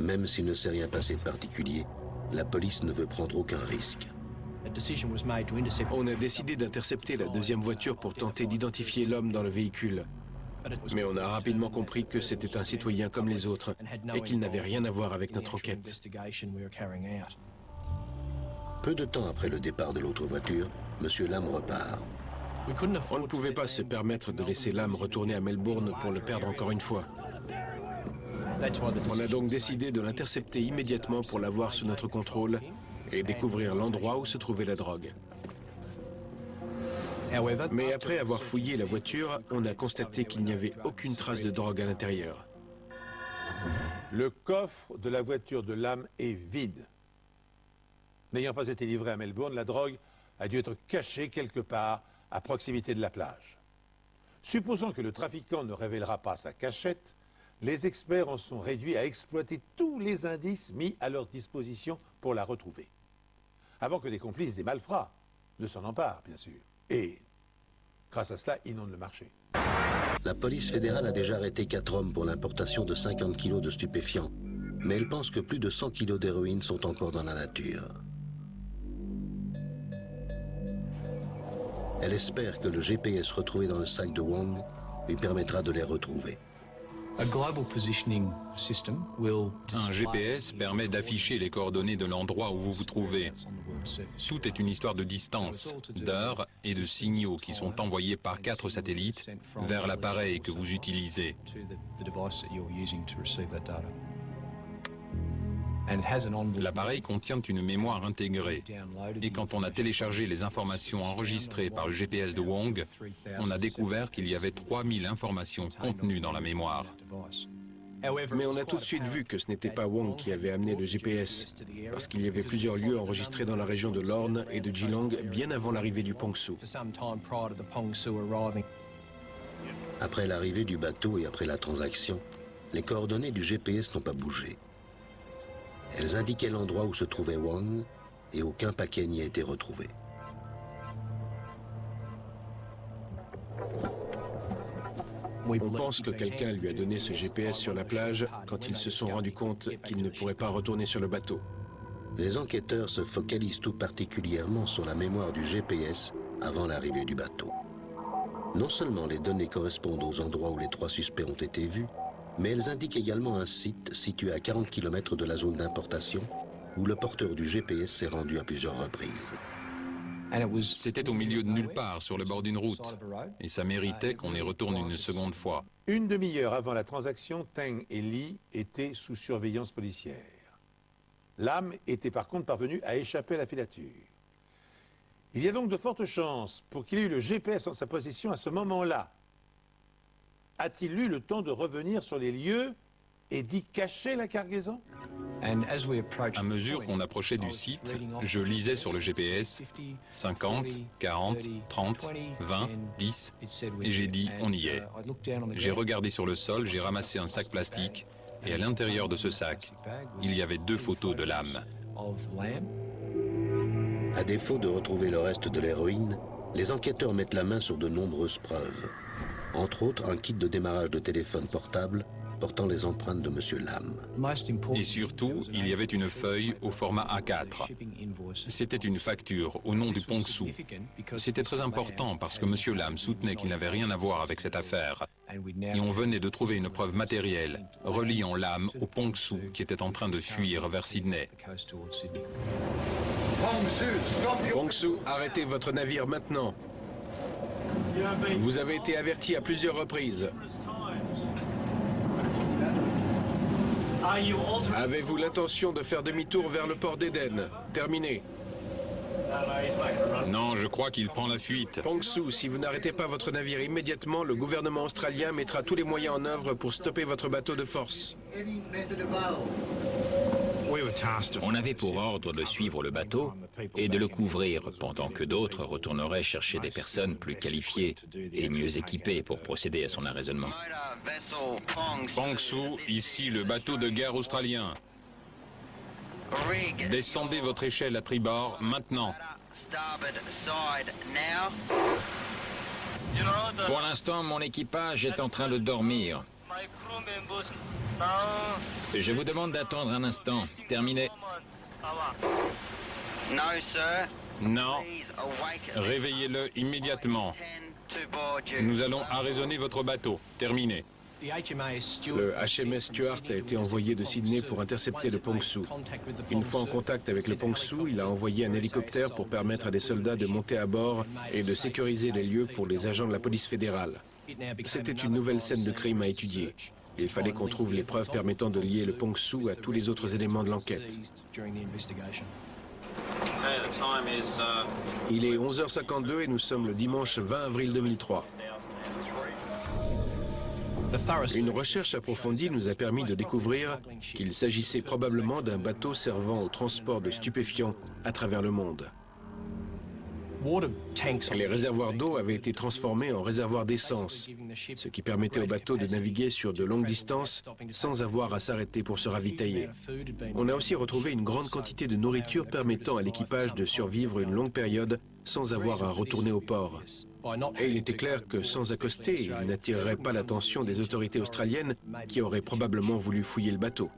Même s'il ne s'est rien passé de particulier, la police ne veut prendre aucun risque. On a décidé d'intercepter la deuxième voiture pour tenter d'identifier l'homme dans le véhicule. Mais on a rapidement compris que c'était un citoyen comme les autres et qu'il n'avait rien à voir avec notre enquête. Peu de temps après le départ de l'autre voiture, M. Lam repart. On ne pouvait pas se permettre de laisser Lam retourner à Melbourne pour le perdre encore une fois. On a donc décidé de l'intercepter immédiatement pour l'avoir sous notre contrôle et découvrir l'endroit où se trouvait la drogue. Mais après avoir fouillé la voiture, on a constaté qu'il n'y avait aucune trace de drogue à l'intérieur. Le coffre de la voiture de Lam est vide. N'ayant pas été livré à Melbourne, la drogue a dû être cachée quelque part à proximité de la plage. Supposons que le trafiquant ne révélera pas sa cachette, les experts en sont réduits à exploiter tous les indices mis à leur disposition pour la retrouver. Avant que des complices des malfrats ne s'en emparent, bien sûr. Et, grâce à cela, inondent le marché. La police fédérale a déjà arrêté 4 hommes pour l'importation de 50 kilos de stupéfiants, mais elle pense que plus de 100 kilos d'héroïne sont encore dans la nature. Elle espère que le GPS retrouvé dans le sac de Wong lui permettra de les retrouver. Un GPS permet d'afficher les coordonnées de l'endroit où vous vous trouvez. Tout est une histoire de distance, d'heures et de signaux qui sont envoyés par 4 satellites vers l'appareil que vous utilisez. L'appareil contient une mémoire intégrée. Et quand on a téléchargé les informations enregistrées par le GPS de Wong, on a découvert qu'il y avait 3000 informations contenues dans la mémoire. Mais on a tout de suite vu que ce n'était pas Wong qui avait amené le GPS, parce qu'il y avait plusieurs lieux enregistrés dans la région de Lorne et de Geelong bien avant l'arrivée du Pongsu. Après l'arrivée du bateau et après la transaction, les coordonnées du GPS n'ont pas bougé. Elles indiquaient l'endroit où se trouvait Wong et aucun paquet n'y a été retrouvé. On pense que quelqu'un lui a donné ce GPS sur la plage quand ils se sont rendus compte qu'ils ne pourraient pas retourner sur le bateau. Les enquêteurs se focalisent tout particulièrement sur la mémoire du GPS avant l'arrivée du bateau. Non seulement les données correspondent aux endroits où les 3 suspects ont été vus, mais elles indiquent également un site situé à 40 km de la zone d'importation où le porteur du GPS s'est rendu à plusieurs reprises. C'était au milieu de nulle part, sur le bord d'une route. Et ça méritait qu'on y retourne une seconde fois. Une demi-heure avant la transaction, Teng et Lee étaient sous surveillance policière. Lam était par contre parvenu à échapper à la filature. Il y a donc de fortes chances pour qu'il ait eu le GPS en sa possession à ce moment-là. A-t-il eu le temps de revenir sur les lieux et d'y cacher la cargaison? À mesure qu'on approchait du site, je lisais sur le GPS 50, 40, 30, 20, 10, et j'ai dit on y est. J'ai regardé sur le sol, j'ai ramassé un sac plastique, et à l'intérieur de ce sac, il y avait 2 photos de Lam. À défaut de retrouver le reste de l'héroïne, les enquêteurs mettent la main sur de nombreuses preuves. Entre autres, un kit de démarrage de téléphone portable portant les empreintes de M. Lam. Et surtout, il y avait une feuille au format A4. C'était une facture au nom du Pongsu. C'était très important parce que M. Lam soutenait qu'il n'avait rien à voir avec cette affaire. Et on venait de trouver une preuve matérielle reliant Lam au Pongsu qui était en train de fuir vers Sydney. Pongsu, arrêtez votre navire maintenant. Vous avez été averti à plusieurs reprises. Avez-vous l'intention de faire demi-tour vers le port d'Éden? Terminé. Non, je crois qu'il prend la fuite. Pongsu, si vous n'arrêtez pas votre navire immédiatement, le gouvernement australien mettra tous les moyens en œuvre pour stopper votre bateau de force. On avait pour ordre de suivre le bateau et de le couvrir pendant que d'autres retourneraient chercher des personnes plus qualifiées et mieux équipées pour procéder à son arraisonnement. Pongsu, ici le bateau de guerre australien. Descendez votre échelle à tribord maintenant. Pour l'instant, mon équipage est en train de dormir. Je vous demande d'attendre un instant. Terminé. Non. Réveillez-le immédiatement. Nous allons arraisonner votre bateau. Terminé. Le HMS Stuart a été envoyé de Sydney pour intercepter le Pongsu. Une fois en contact avec le Pongsu, il a envoyé un hélicoptère pour permettre à des soldats de monter à bord et de sécuriser les lieux pour les agents de la police fédérale. C'était une nouvelle scène de crime à étudier. Il fallait qu'on trouve les preuves permettant de lier le Pongsu à tous les autres éléments de l'enquête. Il est 11h52 et nous sommes le dimanche 20 avril 2003. Une recherche approfondie nous a permis de découvrir qu'il s'agissait probablement d'un bateau servant au transport de stupéfiants à travers le monde. Les réservoirs d'eau avaient été transformés en réservoirs d'essence, ce qui permettait au bateau de naviguer sur de longues distances sans avoir à s'arrêter pour se ravitailler. On a aussi retrouvé une grande quantité de nourriture permettant à l'équipage de survivre une longue période sans avoir à retourner au port. Et il était clair que sans accoster, il n'attirerait pas l'attention des autorités australiennes qui auraient probablement voulu fouiller le bateau.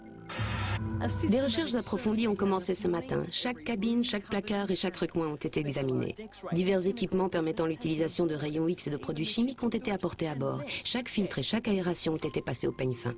Des recherches approfondies ont commencé ce matin. Chaque cabine, chaque placard et chaque recoin ont été examinés. Divers équipements permettant l'utilisation de rayons X et de produits chimiques ont été apportés à bord. Chaque filtre et chaque aération ont été passés au peigne fin.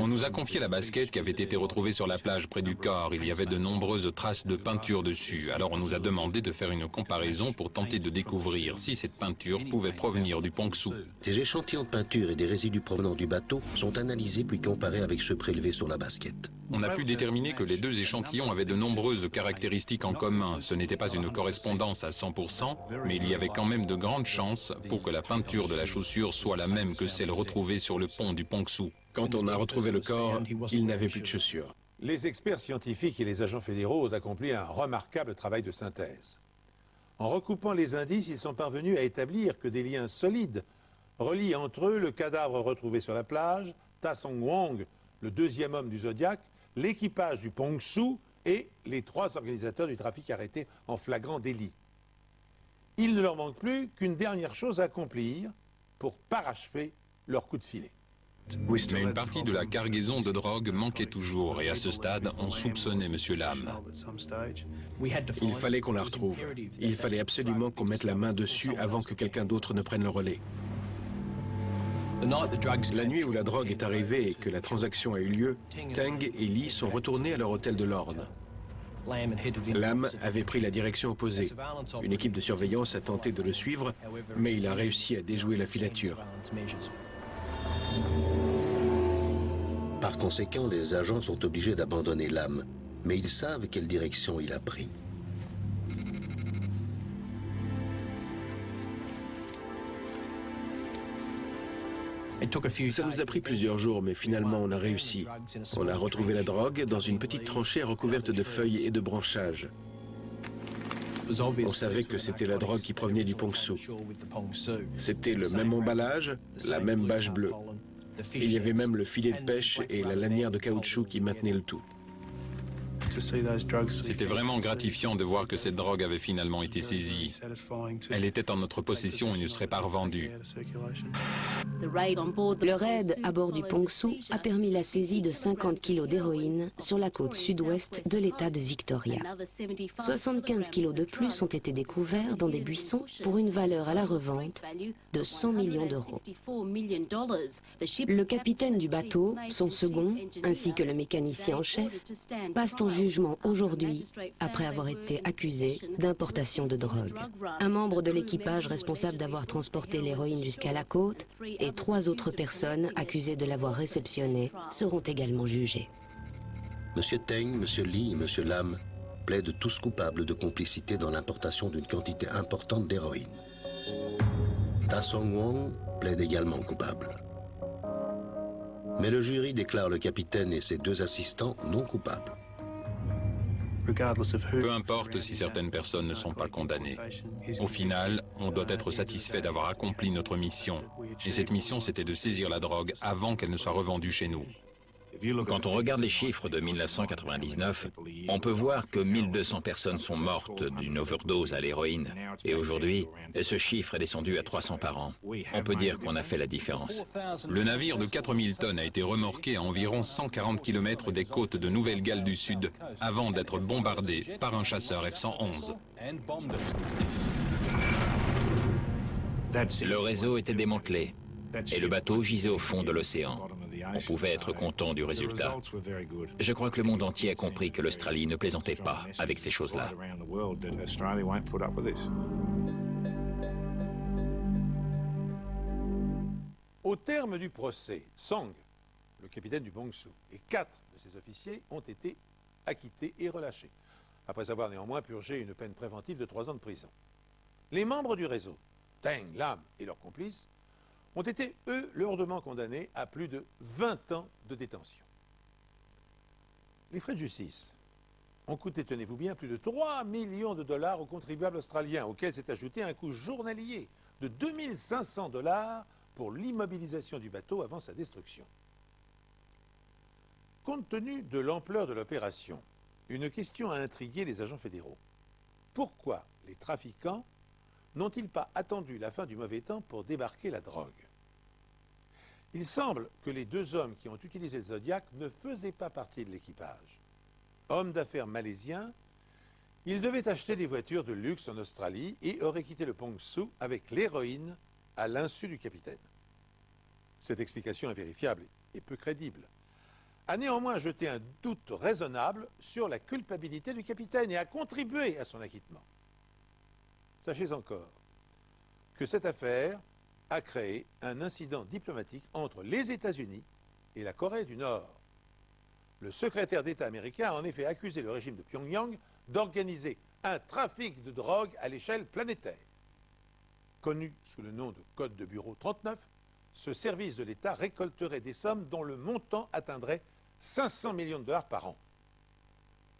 On nous a confié la basket qui avait été retrouvée sur la plage près du corps. Il y avait de nombreuses traces de peinture dessus. Alors on nous a demandé de faire une comparaison pour tenter de découvrir si cette peinture pouvait provenir du Pongsu. Des échantillons de peinture et des résidus provenant du bateau sont analysés puis comparés avec ceux prélevés sur la basket. On a pu déterminer que les deux échantillons avaient de nombreuses caractéristiques en commun. Ce n'était pas une correspondance à 100%, mais il y avait quand même de grandes chances pour que la peinture de la chaussure soit la même que celle retrouvée sur le pont du Pongsu. Quand on a retrouvé le corps, il n'avait plus de chaussures. Les experts scientifiques et les agents fédéraux ont accompli un remarquable travail de synthèse. En recoupant les indices, ils sont parvenus à établir que des liens solides relient entre eux le cadavre retrouvé sur la plage, Ta Song Wong, le deuxième homme du Zodiac, l'équipage du Pongsu et les 3 organisateurs du trafic arrêtés en flagrant délit. Il ne leur manque plus qu'une dernière chose à accomplir pour parachever leur coup de filet. Mais une partie de la cargaison de drogue manquait toujours et à ce stade, on soupçonnait M. Lam. Il fallait qu'on la retrouve. Il fallait absolument qu'on mette la main dessus avant que quelqu'un d'autre ne prenne le relais. La nuit où la drogue est arrivée et que la transaction a eu lieu, Teng et Lee sont retournés à leur hôtel de Lorne. Lam avait pris la direction opposée. Une équipe de surveillance a tenté de le suivre, mais il a réussi à déjouer la filature. Par conséquent, les agents sont obligés d'abandonner Lam, mais ils savent quelle direction il a pris. Ça nous a pris plusieurs jours, mais finalement on a réussi. On a retrouvé la drogue dans une petite tranchée recouverte de feuilles et de branchages. On savait que c'était la drogue qui provenait du Pongsu. C'était le même emballage, la même bâche bleue. Il y avait même le filet de pêche et la lanière de caoutchouc qui maintenaient le tout. C'était vraiment gratifiant de voir que cette drogue avait finalement été saisie. Elle était en notre possession et ne serait pas revendue. Le raid à bord du Pongsu a permis la saisie de 50 kilos d'héroïne sur la côte sud-ouest de l'état de Victoria. 75 kilos de plus ont été découverts dans des buissons pour une valeur à la revente de 100 millions d'euros. Le capitaine du bateau, son second, ainsi que le mécanicien en chef, passent en jugement aujourd'hui après avoir été accusés d'importation de drogue. Un membre de l'équipage responsable d'avoir transporté l'héroïne jusqu'à la côte et 3 autres personnes accusées de l'avoir réceptionnée seront également jugées. M. Teng, M. Lee et M. Lam plaident tous coupables de complicité dans l'importation d'une quantité importante d'héroïne. Ta Song Wong plaide également coupable. Mais le jury déclare le capitaine et ses 2 assistants non coupables. Peu importe si certaines personnes ne sont pas condamnées. Au final, on doit être satisfait d'avoir accompli notre mission. Et cette mission, c'était de saisir la drogue avant qu'elle ne soit revendue chez nous. Quand on regarde les chiffres de 1999, on peut voir que 1200 personnes sont mortes d'une overdose à l'héroïne. Et aujourd'hui, ce chiffre est descendu à 300 par an. On peut dire qu'on a fait la différence. Le navire de 4000 tonnes a été remorqué à environ 140 km des côtes de Nouvelle-Galles du Sud avant d'être bombardé par un chasseur F-111. Le réseau était démantelé et le bateau gisait au fond de l'océan. On pouvait être content du résultat. Je crois que le monde entier a compris que l'Australie ne plaisantait pas avec ces choses-là. Au terme du procès, Sang, le capitaine du Pongsu, et 4 de ses officiers ont été acquittés et relâchés, après avoir néanmoins purgé une peine préventive de 3 ans de prison. Les membres du réseau, Teng, Lam et leurs complices, ont été, eux, lourdement condamnés à plus de 20 ans de détention. Les frais de justice ont coûté, tenez-vous bien, plus de 3 millions de dollars aux contribuables australiens, auxquels s'est ajouté un coût journalier de 2500 dollars pour l'immobilisation du bateau avant sa destruction. Compte tenu de l'ampleur de l'opération, une question a intrigué les agents fédéraux. Pourquoi les trafiquants n'ont-ils pas attendu la fin du mauvais temps pour débarquer la drogue? Il semble que les 2 hommes qui ont utilisé le Zodiac ne faisaient pas partie de l'équipage. Hommes d'affaires malaisiens, ils devaient acheter des voitures de luxe en Australie et auraient quitté le Pongsu avec l'héroïne à l'insu du capitaine. Cette explication invérifiable et peu crédible a néanmoins jeté un doute raisonnable sur la culpabilité du capitaine et a contribué à son acquittement. Sachez encore que cette affaire a créé un incident diplomatique entre les États-Unis et la Corée du Nord. Le secrétaire d'État américain a en effet accusé le régime de Pyongyang d'organiser un trafic de drogue à l'échelle planétaire. Connu sous le nom de Code de Bureau 39, ce service de l'État récolterait des sommes dont le montant atteindrait 500 millions de dollars par an.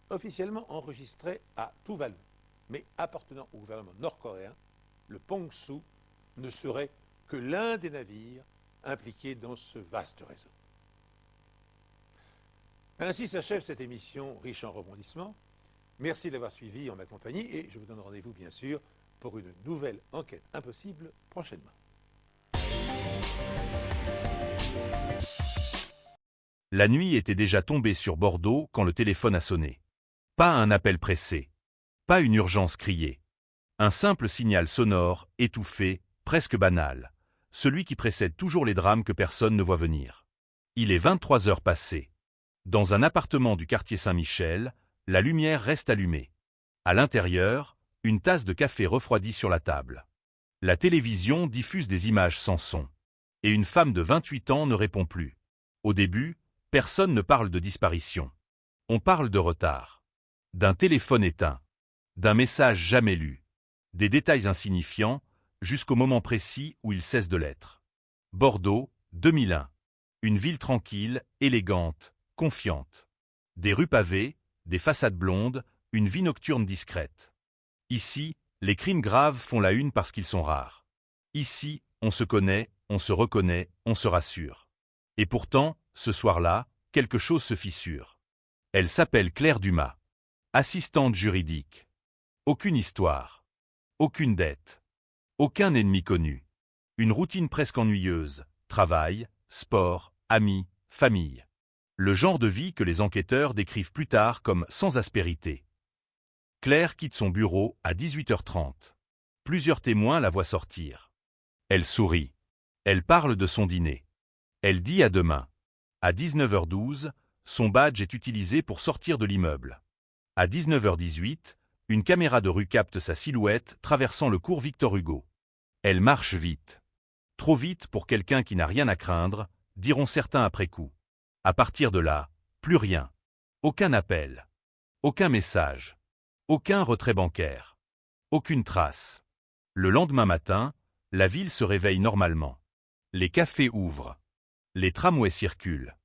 Officiellement enregistré à Tuvalu, mais appartenant au gouvernement nord-coréen, le Pongsu ne serait que l'un des navires impliqués dans ce vaste réseau. Ainsi s'achève cette émission riche en rebondissements. Merci d'avoir suivi en ma compagnie et je vous donne rendez-vous bien sûr pour une nouvelle enquête impossible prochainement. La nuit était déjà tombée sur Bordeaux quand le téléphone a sonné. Pas un appel pressé. Pas une urgence criée. Un simple signal sonore, étouffé, presque banal. Celui qui précède toujours les drames que personne ne voit venir. Il est 23 heures passées. Dans un appartement du quartier Saint-Michel, la lumière reste allumée. À l'intérieur, une tasse de café refroidie sur la table. La télévision diffuse des images sans son. Et une femme de 28 ans ne répond plus. Au début, personne ne parle de disparition. On parle de retard. D'un téléphone éteint. D'un message jamais lu. Des détails insignifiants, jusqu'au moment précis où il cesse de l'être. Bordeaux, 2001. Une ville tranquille, élégante, confiante. Des rues pavées, des façades blondes, une vie nocturne discrète. Ici, les crimes graves font la une parce qu'ils sont rares. Ici, on se connaît, on se reconnaît, on se rassure. Et pourtant, ce soir-là, quelque chose se fissure. Elle s'appelle Claire Dumas. Assistante juridique. Aucune histoire. Aucune dette. Aucun ennemi connu. Une routine presque ennuyeuse. Travail, sport, amis, famille. Le genre de vie que les enquêteurs décrivent plus tard comme sans aspérité. Claire quitte son bureau à 18h30. Plusieurs témoins la voient sortir. Elle sourit. Elle parle de son dîner. Elle dit à demain. À 19h12, son badge est utilisé pour sortir de l'immeuble. À 19h18, une caméra de rue capte sa silhouette traversant le cours Victor Hugo. Elle marche vite. Trop vite pour quelqu'un qui n'a rien à craindre, diront certains après coup. À partir de là, plus rien. Aucun appel. Aucun message. Aucun retrait bancaire. Aucune trace. Le lendemain matin, la ville se réveille normalement. Les cafés ouvrent. Les tramways circulent.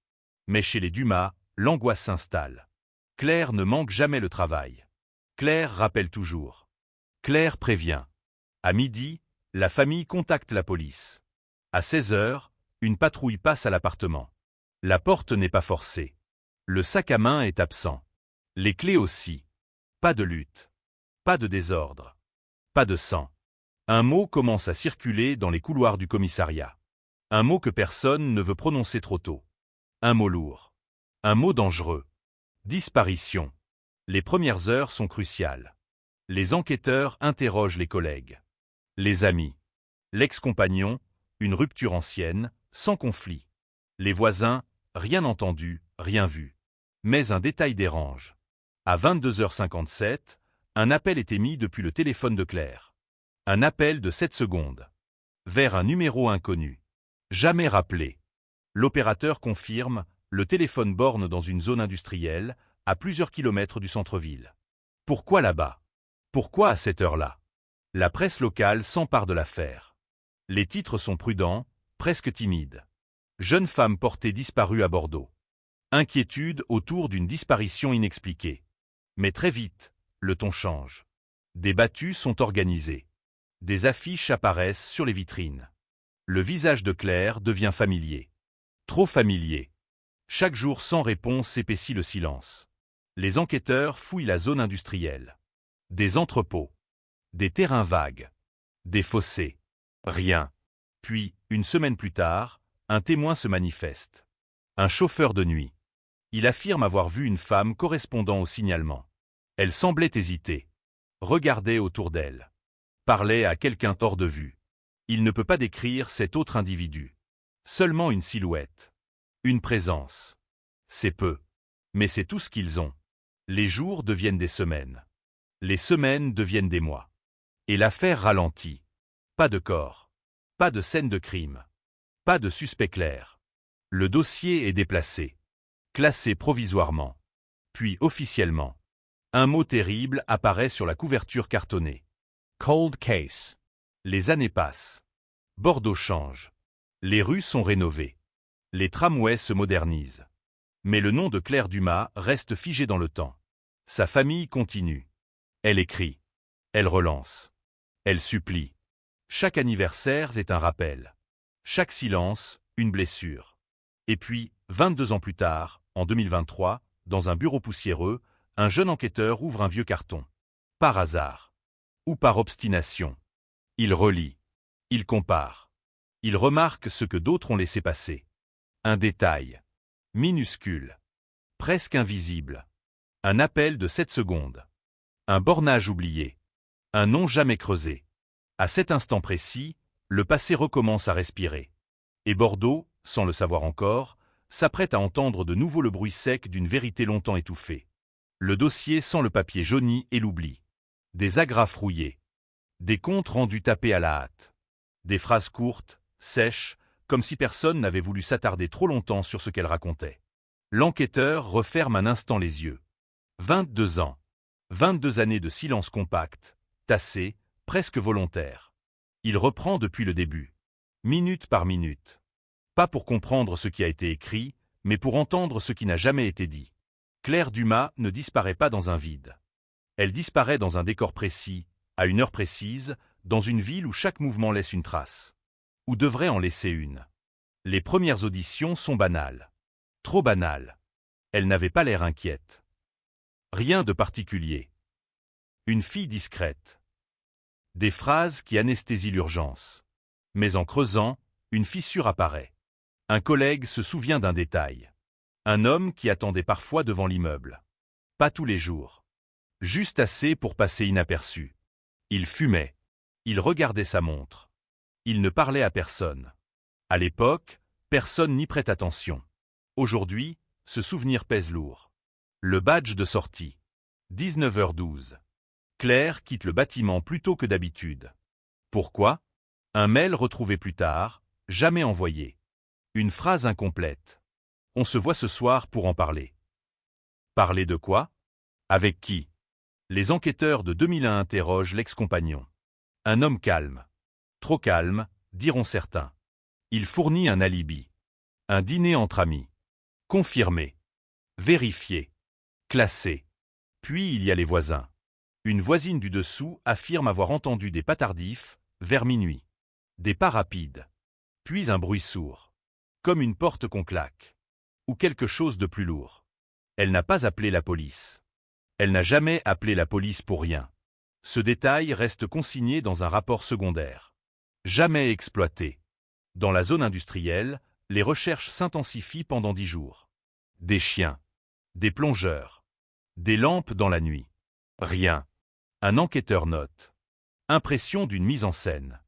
Mais chez les Dumas, l'angoisse s'installe. Claire ne manque jamais le travail. Claire rappelle toujours. Claire prévient. À midi, la famille contacte la police. À 16h, une patrouille passe à l'appartement. La porte n'est pas forcée. Le sac à main est absent. Les clés aussi. Pas de lutte. Pas de désordre. Pas de sang. Un mot commence à circuler dans les couloirs du commissariat. Un mot que personne ne veut prononcer trop tôt. Un mot lourd. Un mot dangereux. Disparition. Les premières heures sont cruciales. Les enquêteurs interrogent les collègues. Les amis. L'ex-compagnon, une rupture ancienne, sans conflit. Les voisins, rien entendu, rien vu. Mais un détail dérange. À 22h57, un appel est émis depuis le téléphone de Claire. Un appel de 7 secondes. Vers un numéro inconnu. Jamais rappelé. L'opérateur confirme, le téléphone borne dans une zone industrielle, à plusieurs kilomètres du centre-ville. Pourquoi là-bas? Pourquoi à cette heure-là? La presse locale s'empare de l'affaire. Les titres sont prudents, presque timides. Jeune femme portée disparue à Bordeaux. Inquiétude autour d'une disparition inexpliquée. Mais très vite, le ton change. Des battues sont organisées. Des affiches apparaissent sur les vitrines. Le visage de Claire devient familier. Trop familier. Chaque jour sans réponse épaissit le silence. Les enquêteurs fouillent la zone industrielle. Des entrepôts. Des terrains vagues. Des fossés. Rien. Puis, une semaine plus tard, un témoin se manifeste. Un chauffeur de nuit. Il affirme avoir vu une femme correspondant au signalement. Elle semblait hésiter. Regardait autour d'elle. Parlait à quelqu'un hors de vue. Il ne peut pas décrire cet autre individu. Seulement une silhouette. Une présence. C'est peu. Mais c'est tout ce qu'ils ont. Les jours deviennent des semaines. Les semaines deviennent des mois. Et l'affaire ralentit. Pas de corps. Pas de scène de crime. Pas de suspect clair. Le dossier est déplacé. Classé provisoirement. Puis officiellement. Un mot terrible apparaît sur la couverture cartonnée. Cold case. Les années passent. Bordeaux change. Les rues sont rénovées. Les tramways se modernisent. Mais le nom de Claire Dumas reste figé dans le temps. Sa famille continue. Elle écrit. Elle relance. Elle supplie. Chaque anniversaire est un rappel. Chaque silence, une blessure. Et puis, 22 ans plus tard, en 2023, dans un bureau poussiéreux, un jeune enquêteur ouvre un vieux carton. Par hasard. Ou par obstination. Il relit. Il compare. Il remarque ce que d'autres ont laissé passer. Un détail. Minuscule. Presque invisible. Un appel de 7 secondes. Un bornage oublié. Un nom jamais creusé. À cet instant précis, le passé recommence à respirer. Et Bordeaux, sans le savoir encore, s'apprête à entendre de nouveau le bruit sec d'une vérité longtemps étouffée. Le dossier sent le papier jauni et l'oubli. Des agrafes rouillées. Des comptes rendus tapés à la hâte. Des phrases courtes, sèches, comme si personne n'avait voulu s'attarder trop longtemps sur ce qu'elle racontait. L'enquêteur referme un instant les yeux. 22 ans. 22 années de silence compact, tassé, presque volontaire. Il reprend depuis le début. Minute par minute. Pas pour comprendre ce qui a été écrit, mais pour entendre ce qui n'a jamais été dit. Claire Dumas ne disparaît pas dans un vide. Elle disparaît dans un décor précis, à une heure précise, dans une ville où chaque mouvement laisse une trace. Ou devrait en laisser une. Les premières auditions sont banales. Trop banales. Elle n'avait pas l'air inquiète. Rien de particulier. Une fille discrète. Des phrases qui anesthésient l'urgence. Mais en creusant, une fissure apparaît. Un collègue se souvient d'un détail. Un homme qui attendait parfois devant l'immeuble. Pas tous les jours. Juste assez pour passer inaperçu. Il fumait. Il regardait sa montre. Il ne parlait à personne. À l'époque, personne n'y prête attention. Aujourd'hui, ce souvenir pèse lourd. Le badge de sortie. 19h12. Claire quitte le bâtiment plus tôt que d'habitude. Pourquoi? Un mail retrouvé plus tard, jamais envoyé. Une phrase incomplète. On se voit ce soir pour en parler. Parler de quoi? Avec qui? Les enquêteurs de 2001 interrogent l'ex-compagnon. Un homme calme. Trop calme, diront certains. Il fournit un alibi. Un dîner entre amis. Confirmé. Vérifié. Classé. Puis il y a les voisins. Une voisine du dessous affirme avoir entendu des pas tardifs, vers minuit. Des pas rapides. Puis un bruit sourd. Comme une porte qu'on claque. Ou quelque chose de plus lourd. Elle n'a pas appelé la police. Elle n'a jamais appelé la police pour rien. Ce détail reste consigné dans un rapport secondaire. Jamais exploité. Dans la zone industrielle, les recherches s'intensifient pendant 10 jours. Des chiens. Des plongeurs. Des lampes dans la nuit. Rien. Un enquêteur note. Impression d'une mise en scène.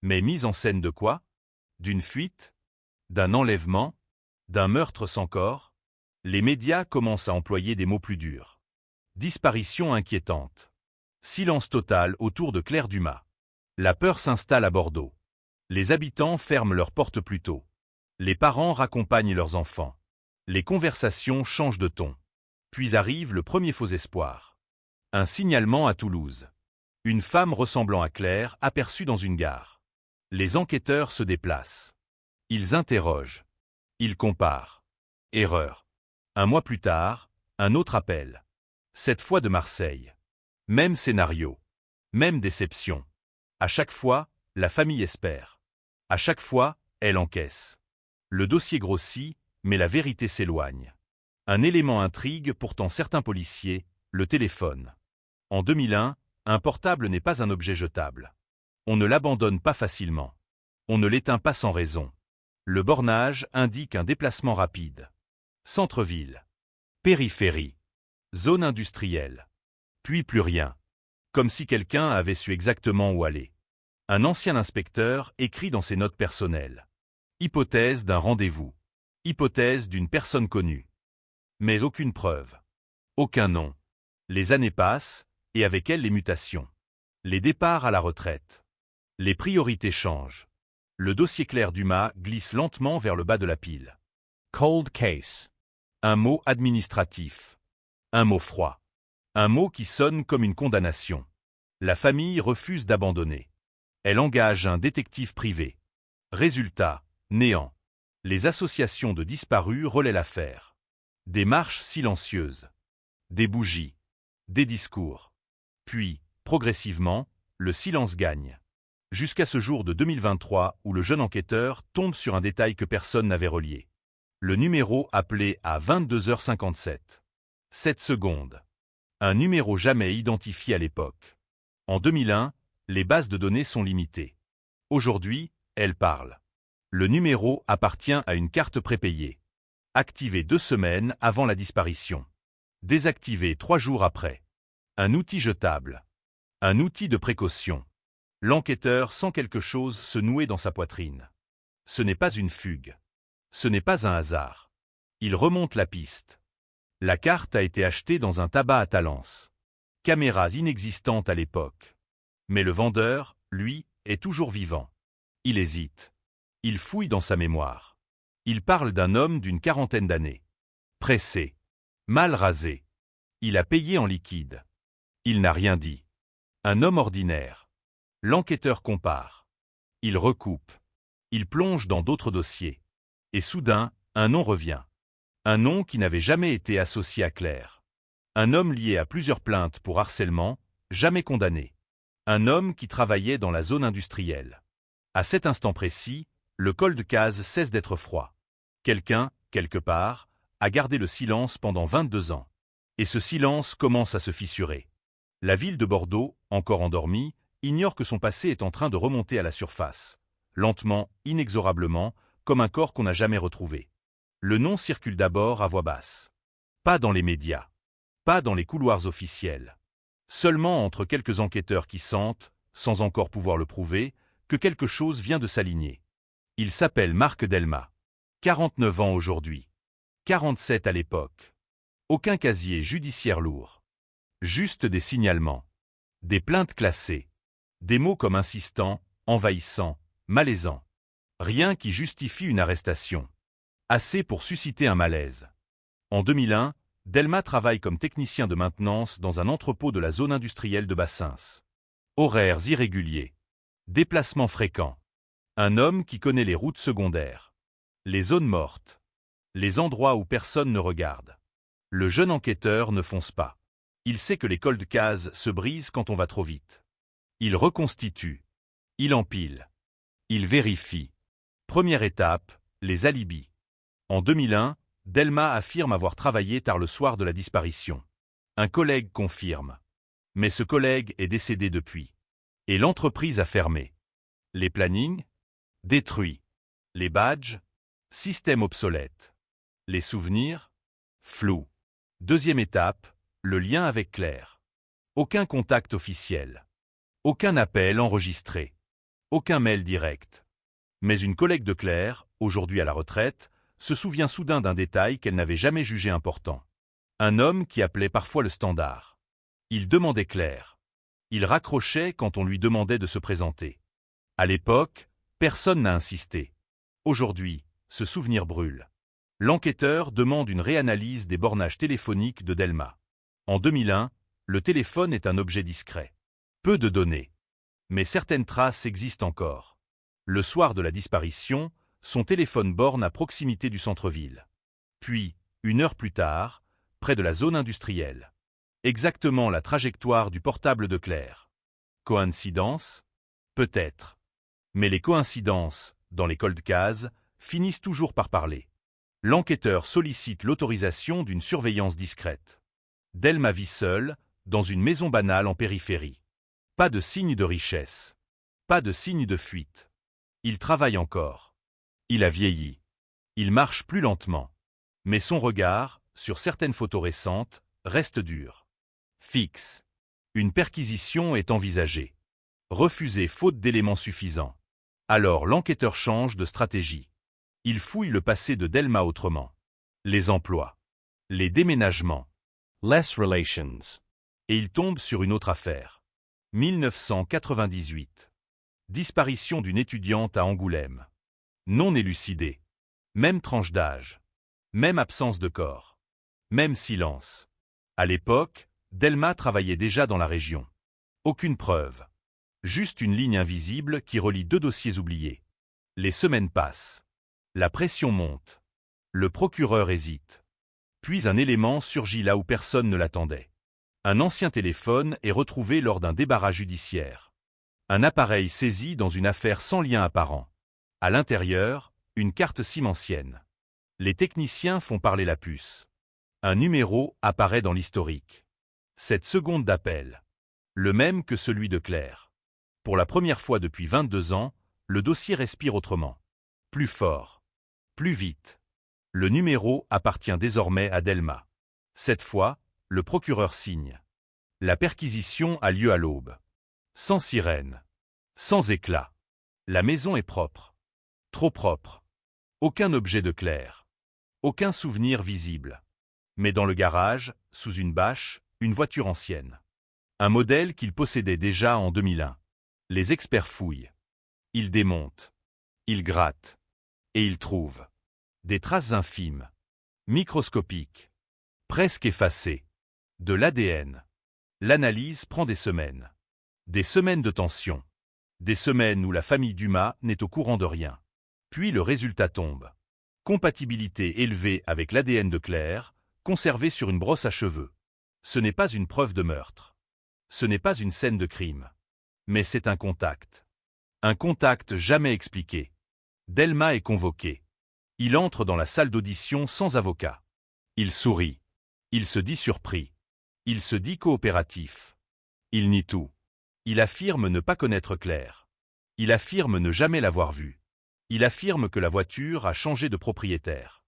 Mais mise en scène de quoi? D'une fuite? D'un enlèvement? D'un meurtre sans corps? Les médias commencent à employer des mots plus durs. Disparition inquiétante. Silence total autour de Claire Dumas. La peur s'installe à Bordeaux. Les habitants ferment leurs portes plus tôt. Les parents raccompagnent leurs enfants. Les conversations changent de ton. Puis arrive le premier faux espoir. Un signalement à Toulouse. Une femme ressemblant à Claire aperçue dans une gare. Les enquêteurs se déplacent. Ils interrogent. Ils comparent. Erreur. Un mois plus tard, un autre appel. Cette fois de Marseille. Même scénario. Même déception. À chaque fois, la famille espère. À chaque fois, elle encaisse. Le dossier grossit, mais la vérité s'éloigne. Un élément intrigue pourtant certains policiers, le téléphone. En 2001, un portable n'est pas un objet jetable. On ne l'abandonne pas facilement. On ne l'éteint pas sans raison. Le bornage indique un déplacement rapide. Centre-ville. Périphérie. Zone industrielle. Puis plus rien. Comme si quelqu'un avait su exactement où aller. Un ancien inspecteur écrit dans ses notes personnelles. Hypothèse d'un rendez-vous. Hypothèse d'une personne connue. Mais aucune preuve. Aucun nom. Les années passent, et avec elles les mutations. Les départs à la retraite. Les priorités changent. Le dossier Claire Dumas glisse lentement vers le bas de la pile. Cold case. Un mot administratif. Un mot froid. Un mot qui sonne comme une condamnation. La famille refuse d'abandonner. Elle engage un détective privé. Résultat, néant. Les associations de disparus relaient l'affaire. Des marches silencieuses. Des bougies. Des discours. Puis, progressivement, le silence gagne. Jusqu'à ce jour de 2023 où le jeune enquêteur tombe sur un détail que personne n'avait relié. Le numéro appelé à 22h57. 7 secondes. Un numéro jamais identifié à l'époque. En 2001, les bases de données sont limitées. Aujourd'hui, elles parlent. Le numéro appartient à une carte prépayée. Activée 2 semaines avant la disparition. Désactivée 3 jours après. Un outil jetable. Un outil de précaution. L'enquêteur sent quelque chose se nouer dans sa poitrine. Ce n'est pas une fugue. Ce n'est pas un hasard. Il remonte la piste. La carte a été achetée dans un tabac à Talence. Caméras inexistantes à l'époque. Mais le vendeur, lui, est toujours vivant. Il hésite. Il fouille dans sa mémoire. Il parle d'un homme d'une quarantaine d'années. Pressé. Mal rasé. Il a payé en liquide. Il n'a rien dit. Un homme ordinaire. L'enquêteur compare. Il recoupe. Il plonge dans d'autres dossiers. Et soudain, un nom revient. Un nom qui n'avait jamais été associé à Claire. Un homme lié à plusieurs plaintes pour harcèlement, jamais condamné. Un homme qui travaillait dans la zone industrielle. À cet instant précis, le cold case cesse d'être froid. Quelqu'un, quelque part, a gardé le silence pendant 22 ans. Et ce silence commence à se fissurer. La ville de Bordeaux, encore endormie, ignore que son passé est en train de remonter à la surface. Lentement, inexorablement, comme un corps qu'on n'a jamais retrouvé. Le nom circule d'abord à voix basse. Pas dans les médias. Pas dans les couloirs officiels. Seulement entre quelques enquêteurs qui sentent, sans encore pouvoir le prouver, que quelque chose vient de s'aligner. Il s'appelle Marc Delmas. 49 ans aujourd'hui. 47 à l'époque. Aucun casier judiciaire lourd. Juste des signalements. Des plaintes classées. Des mots comme insistant, envahissant, malaisant. Rien qui justifie une arrestation. Assez pour susciter un malaise. En 2001, Delmas travaille comme technicien de maintenance dans un entrepôt de la zone industrielle de Bassins. Horaires irréguliers. Déplacements fréquents. Un homme qui connaît les routes secondaires. Les zones mortes. Les endroits où personne ne regarde. Le jeune enquêteur ne fonce pas. Il sait que les cold cases se brisent quand on va trop vite. Il reconstitue. Il empile. Il vérifie. Première étape, les alibis. En 2001, Delmas affirme avoir travaillé tard le soir de la disparition. Un collègue confirme. Mais ce collègue est décédé depuis. Et l'entreprise a fermé. Les plannings? Détruits. Les badges? Système obsolète. Les souvenirs? Flous. Deuxième étape, le lien avec Claire. Aucun contact officiel. Aucun appel enregistré. Aucun mail direct. Mais une collègue de Claire, aujourd'hui à la retraite, se souvient soudain d'un détail qu'elle n'avait jamais jugé important. Un homme qui appelait parfois le standard. Il demandait Claire. Il raccrochait quand on lui demandait de se présenter. À l'époque, personne n'a insisté. Aujourd'hui, ce souvenir brûle. L'enquêteur demande une réanalyse des bornages téléphoniques de Delma. En 2001, le téléphone est un objet discret. Peu de données. Mais certaines traces existent encore. Le soir de la disparition, son téléphone borne à proximité du centre-ville. Puis, 1 heure plus tard, près de la zone industrielle. Exactement la trajectoire du portable de Claire. Coïncidence? Peut-être. Mais les coïncidences, dans les cold cases, finissent toujours par parler. L'enquêteur sollicite l'autorisation d'une surveillance discrète. Delma vit seule, dans une maison banale en périphérie. Pas de signe de richesse. Pas de signe de fuite. Il travaille encore. Il a vieilli. Il marche plus lentement. Mais son regard, sur certaines photos récentes, reste dur. Fixe. Une perquisition est envisagée. Refusée faute d'éléments suffisants. Alors l'enquêteur change de stratégie. Il fouille le passé de Delma autrement. Les emplois. Les déménagements. Less relations. Et il tombe sur une autre affaire. 1998. Disparition d'une étudiante à Angoulême. Non élucidée. Même tranche d'âge. Même absence de corps. Même silence. À l'époque, Delma travaillait déjà dans la région. Aucune preuve. Juste une ligne invisible qui relie 2 dossiers oubliés. Les semaines passent. La pression monte. Le procureur hésite. Puis un élément surgit là où personne ne l'attendait. Un ancien téléphone est retrouvé lors d'un débarras judiciaire. Un appareil saisi dans une affaire sans lien apparent. À l'intérieur, une carte SIM ancienne. Les techniciens font parler la puce. Un numéro apparaît dans l'historique. 7 secondes d'appel. Le même que celui de Claire. Pour la première fois depuis 22 ans, le dossier respire autrement. Plus fort. Plus vite. Le numéro appartient désormais à Delma. Cette fois, le procureur signe. La perquisition a lieu à l'aube. Sans sirène. Sans éclat. La maison est propre. Trop propre. Aucun objet de Claire. Aucun souvenir visible. Mais dans le garage, sous une bâche, une voiture ancienne. Un modèle qu'il possédait déjà en 2001. Les experts fouillent. Ils démontent. Ils grattent. Et ils trouvent. Des traces infimes. Microscopiques. Presque effacées. De l'ADN. L'analyse prend des semaines. Des semaines de tension. Des semaines où la famille Dumas n'est au courant de rien. Puis le résultat tombe. Compatibilité élevée avec l'ADN de Claire, conservé sur une brosse à cheveux. Ce n'est pas une preuve de meurtre. Ce n'est pas une scène de crime. Mais c'est un contact. Un contact jamais expliqué. Delma est convoqué. Il entre dans la salle d'audition sans avocat. Il sourit. Il se dit surpris. Il se dit coopératif. Il nie tout. Il affirme ne pas connaître Claire. Il affirme ne jamais l'avoir vue. Il affirme que la voiture a changé de propriétaire.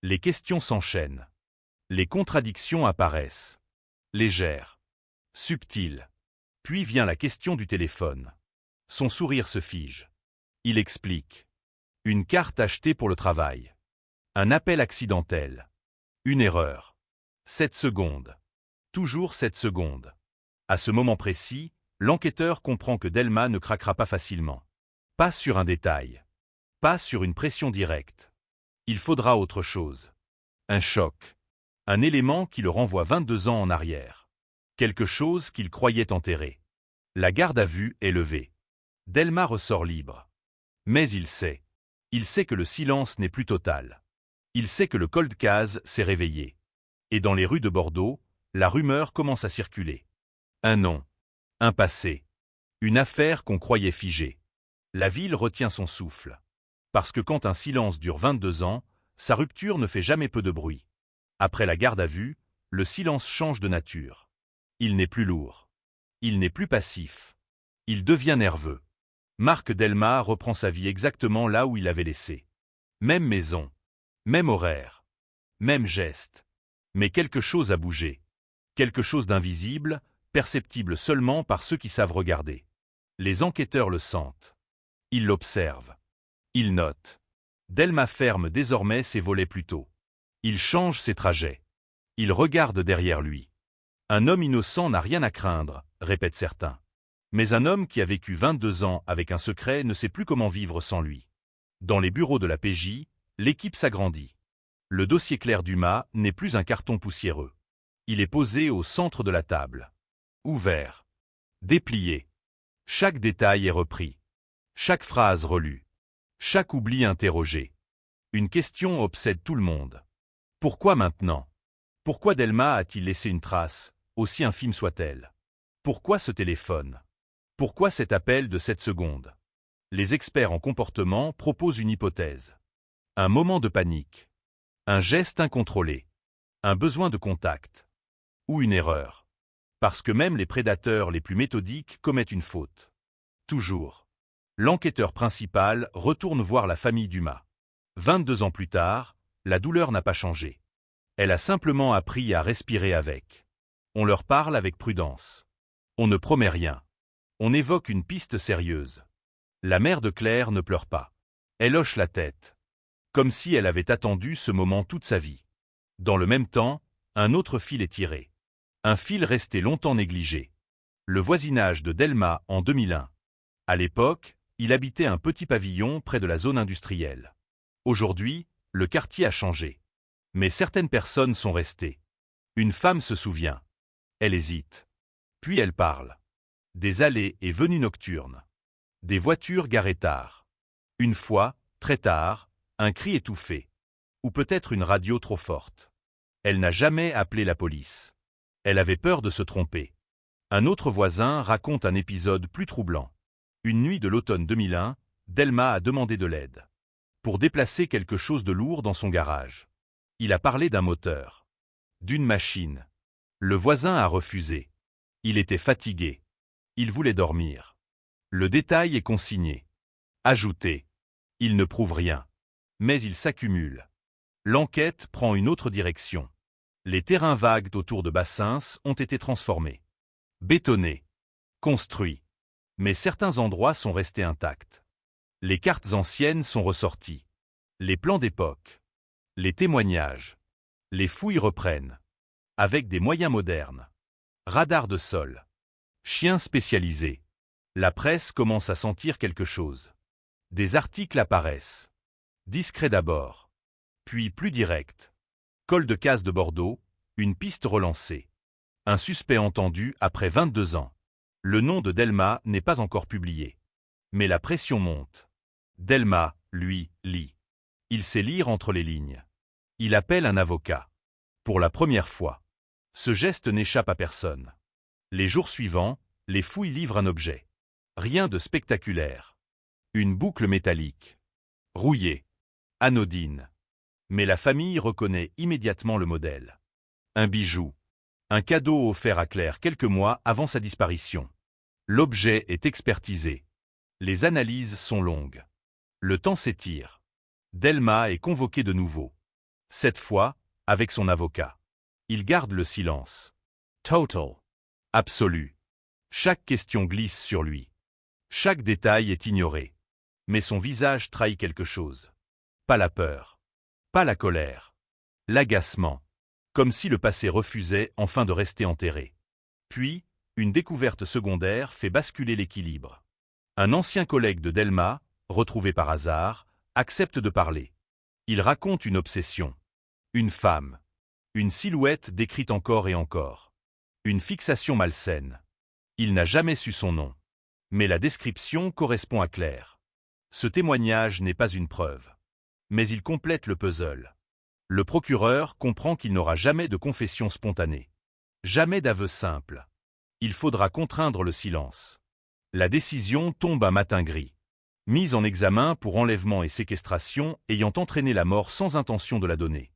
Les questions s'enchaînent. Les contradictions apparaissent. Légères. Subtiles. Puis vient la question du téléphone. Son sourire se fige. Il explique. Une carte achetée pour le travail. Un appel accidentel. Une erreur. 7 secondes. Toujours 7 secondes. À ce moment précis, l'enquêteur comprend que Delma ne craquera pas facilement. Pas sur un détail. Pas sur une pression directe. Il faudra autre chose. Un choc. Un élément qui le renvoie 22 ans en arrière. Quelque chose qu'il croyait enterré. La garde à vue est levée. Delma ressort libre. Mais il sait. Il sait que le silence n'est plus total. Il sait que le cold case s'est réveillé. Et dans les rues de Bordeaux, la rumeur commence à circuler. Un nom. Un passé. Une affaire qu'on croyait figée. La ville retient son souffle. Parce que quand un silence dure 22 ans, sa rupture ne fait jamais peu de bruit. Après la garde à vue, le silence change de nature. Il n'est plus lourd. Il n'est plus passif. Il devient nerveux. Marc Delma reprend sa vie exactement là où il l'avait laissée. Même maison. Même horaire. Même geste. Mais quelque chose a bougé. Quelque chose d'invisible, perceptible seulement par ceux qui savent regarder. Les enquêteurs le sentent. Il l'observe. Il note. Delma ferme désormais ses volets plus tôt. Il change ses trajets. Il regarde derrière lui. Un homme innocent n'a rien à craindre, répètent certains. Mais un homme qui a vécu 22 ans avec un secret ne sait plus comment vivre sans lui. Dans les bureaux de la PJ, l'équipe s'agrandit. Le dossier Claire Dumas n'est plus un carton poussiéreux. Il est posé au centre de la table. Ouvert. Déplié. Chaque détail est repris. Chaque phrase relue. Chaque oubli interrogé. Une question obsède tout le monde. Pourquoi maintenant? Pourquoi Delma a-t-il laissé une trace, aussi infime soit-elle? Pourquoi ce téléphone? Pourquoi cet appel de 7 secondes? Les experts en comportement proposent une hypothèse. Un moment de panique. Un geste incontrôlé. Un besoin de contact. Ou une erreur. Parce que même les prédateurs les plus méthodiques commettent une faute. Toujours. L'enquêteur principal retourne voir la famille Dumas. 22 ans plus tard, la douleur n'a pas changé. Elle a simplement appris à respirer avec. On leur parle avec prudence. On ne promet rien. On évoque une piste sérieuse. La mère de Claire ne pleure pas. Elle hoche la tête. Comme si elle avait attendu ce moment toute sa vie. Dans le même temps, un autre fil est tiré. Un fil resté longtemps négligé. Le voisinage de Delma en 2001. À l'époque, il habitait un petit pavillon près de la zone industrielle. Aujourd'hui, le quartier a changé. Mais certaines personnes sont restées. Une femme se souvient. Elle hésite. Puis elle parle. Des allées et venues nocturnes. Des voitures garées tard. Une fois, très tard, un cri étouffé. Ou peut-être une radio trop forte. Elle n'a jamais appelé la police. Elle avait peur de se tromper. Un autre voisin raconte un épisode plus troublant. Une nuit de l'automne 2001, Delma a demandé de l'aide. Pour déplacer quelque chose de lourd dans son garage. Il a parlé d'un moteur. D'une machine. Le voisin a refusé. Il était fatigué. Il voulait dormir. Le détail est consigné. Ajouté. Il ne prouve rien. Mais il s'accumule. L'enquête prend une autre direction. Les terrains vagues autour de Bassins ont été transformés. Bétonnés. Construits. Mais certains endroits sont restés intacts. Les cartes anciennes sont ressorties. Les plans d'époque. Les témoignages. Les fouilles reprennent. Avec des moyens modernes. Radar de sol. Chiens spécialisés. La presse commence à sentir quelque chose. Des articles apparaissent. Discrets d'abord. Puis plus directs. Col de Casse de Bordeaux, une piste relancée. Un suspect entendu après 22 ans. Le nom de Delma n'est pas encore publié. Mais la pression monte. Delma, lui, lit. Il sait lire entre les lignes. Il appelle un avocat. Pour la première fois. Ce geste n'échappe à personne. Les jours suivants, les fouilles livrent un objet. Rien de spectaculaire. Une boucle métallique. Rouillée. Anodine. Mais la famille reconnaît immédiatement le modèle. Un bijou. Un cadeau offert à Claire quelques mois avant sa disparition. L'objet est expertisé. Les analyses sont longues. Le temps s'étire. Delma est convoqué de nouveau. Cette fois, avec son avocat. Il garde le silence. Total. Absolu. Chaque question glisse sur lui. Chaque détail est ignoré. Mais son visage trahit quelque chose. Pas la peur. Pas la colère. L'agacement. Comme si le passé refusait enfin de rester enterré. Puis, une découverte secondaire fait basculer l'équilibre. Un ancien collègue de Delma, retrouvé par hasard, accepte de parler. Il raconte une obsession. Une femme. Une silhouette décrite encore et encore. Une fixation malsaine. Il n'a jamais su son nom. Mais la description correspond à Claire. Ce témoignage n'est pas une preuve. Mais il complète le puzzle. Le procureur comprend qu'il n'aura jamais de confession spontanée. Jamais d'aveu simple. Il faudra contraindre le silence. La décision tombe un matin gris. Mise en examen pour enlèvement et séquestration ayant entraîné la mort sans intention de la donner.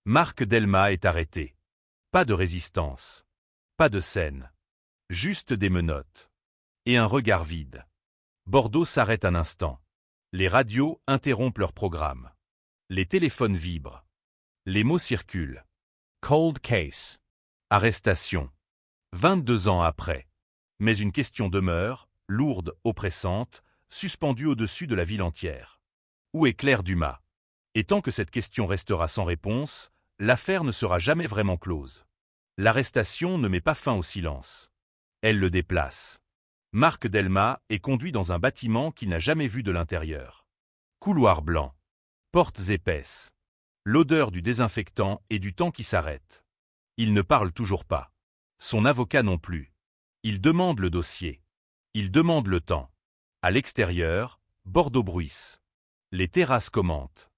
Marc Delma est arrêté. Pas de résistance. Pas de scène. Juste des menottes. Et un regard vide. Bordeaux s'arrête un instant. Les radios interrompent leur programme. Les téléphones vibrent. Les mots circulent. Cold case. Arrestation. 22 ans après. Mais une question demeure, lourde, oppressante, suspendu au-dessus de la ville entière. Où est Claire Dumas? Et tant que cette question restera sans réponse, l'affaire ne sera jamais vraiment close. L'arrestation ne met pas fin au silence. Elle le déplace. Marc Delmas est conduit dans un bâtiment qu'il n'a jamais vu de l'intérieur. Couloir blanc. Portes épaisses. L'odeur du désinfectant et du temps qui s'arrête. Il ne parle toujours pas. Son avocat non plus. Il demande le dossier. Il demande le temps. À l'extérieur, Bordeaux bruisse. Les terrasses commentent.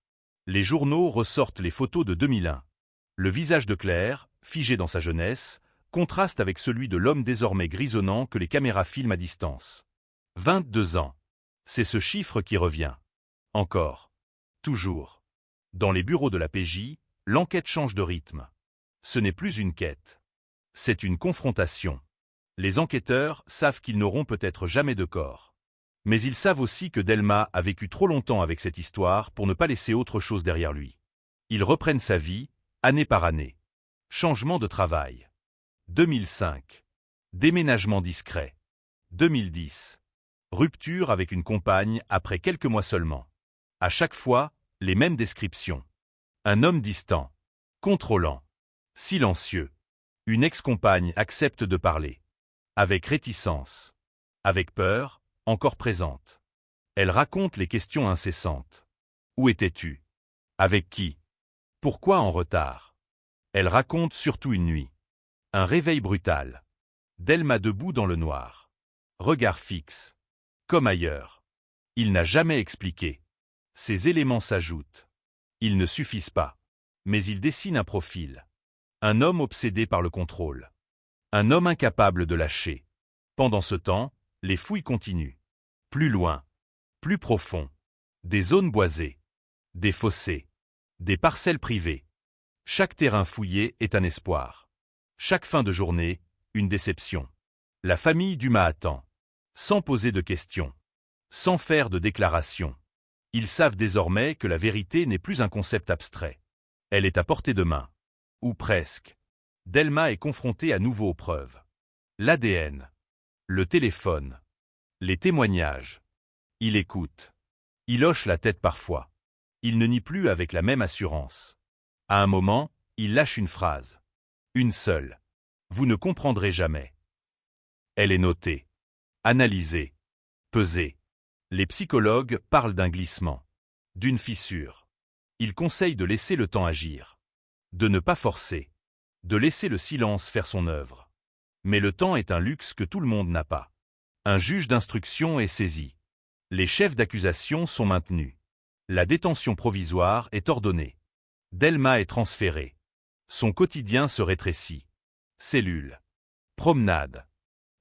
Les journaux ressortent les photos de 2001. Le visage de Claire, figé dans sa jeunesse, contraste avec celui de l'homme désormais grisonnant que les caméras filment à distance. 22 ans. C'est ce chiffre qui revient. Encore. Toujours. Dans les bureaux de la PJ, l'enquête change de rythme. Ce n'est plus une quête. C'est une confrontation. Les enquêteurs savent qu'ils n'auront peut-être jamais de corps. Mais ils savent aussi que Delmas a vécu trop longtemps avec cette histoire pour ne pas laisser autre chose derrière lui. Ils reprennent sa vie, année par année. Changement de travail. 2005. Déménagement discret. 2010. Rupture avec une compagne après quelques mois seulement. À chaque fois, les mêmes descriptions. Un homme distant. Contrôlant. Silencieux. Une ex-compagne accepte de parler. Avec réticence. Avec peur, encore présente. Elle raconte les questions incessantes. Où étais-tu? Avec qui? Pourquoi en retard? Elle raconte surtout une nuit. Un réveil brutal. Delmas debout dans le noir. Regard fixe. Comme ailleurs. Il n'a jamais expliqué. Ces éléments s'ajoutent. Ils ne suffisent pas. Mais ils dessinent un profil. Un homme obsédé par le contrôle. Un homme incapable de lâcher. Pendant ce temps, les fouilles continuent. Plus loin. Plus profond. Des zones boisées. Des fossés. Des parcelles privées. Chaque terrain fouillé est un espoir. Chaque fin de journée, une déception. La famille Dumas attend. Sans poser de questions. Sans faire de déclarations. Ils savent désormais que la vérité n'est plus un concept abstrait. Elle est à portée de main. Ou presque. Delmas est confronté à nouveau aux preuves. L'ADN. Le téléphone. Les témoignages. Il écoute. Il hoche la tête parfois. Il ne nie plus avec la même assurance. À un moment, il lâche une phrase. Une seule. Vous ne comprendrez jamais. Elle est notée. Analysée. Pesée. Les psychologues parlent d'un glissement. D'une fissure. Ils conseillent de laisser le temps agir. De ne pas forcer. De laisser le silence faire son œuvre. Mais le temps est un luxe que tout le monde n'a pas. Un juge d'instruction est saisi. Les chefs d'accusation sont maintenus. La détention provisoire est ordonnée. Delmas est transféré. Son quotidien se rétrécit. Cellule. Promenade.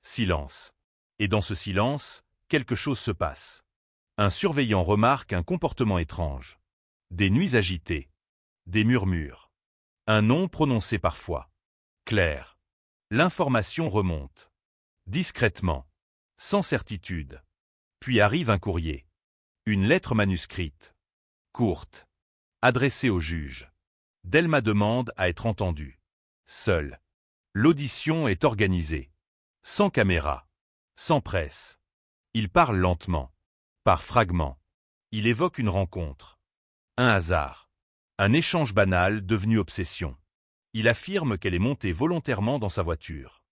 Silence. Et dans ce silence, quelque chose se passe. Un surveillant remarque un comportement étrange. Des nuits agitées. Des murmures. Un nom prononcé parfois. Claire. L'information remonte. Discrètement. Sans certitude. Puis arrive un courrier. Une lettre manuscrite. Courte. Adressée au juge. Delmas demande à être entendu. Seul. L'audition est organisée. Sans caméra. Sans presse. Il parle lentement. Par fragments. Il évoque une rencontre. Un hasard. Un échange banal devenu obsession. Il affirme qu'elle est montée volontairement dans sa voiture.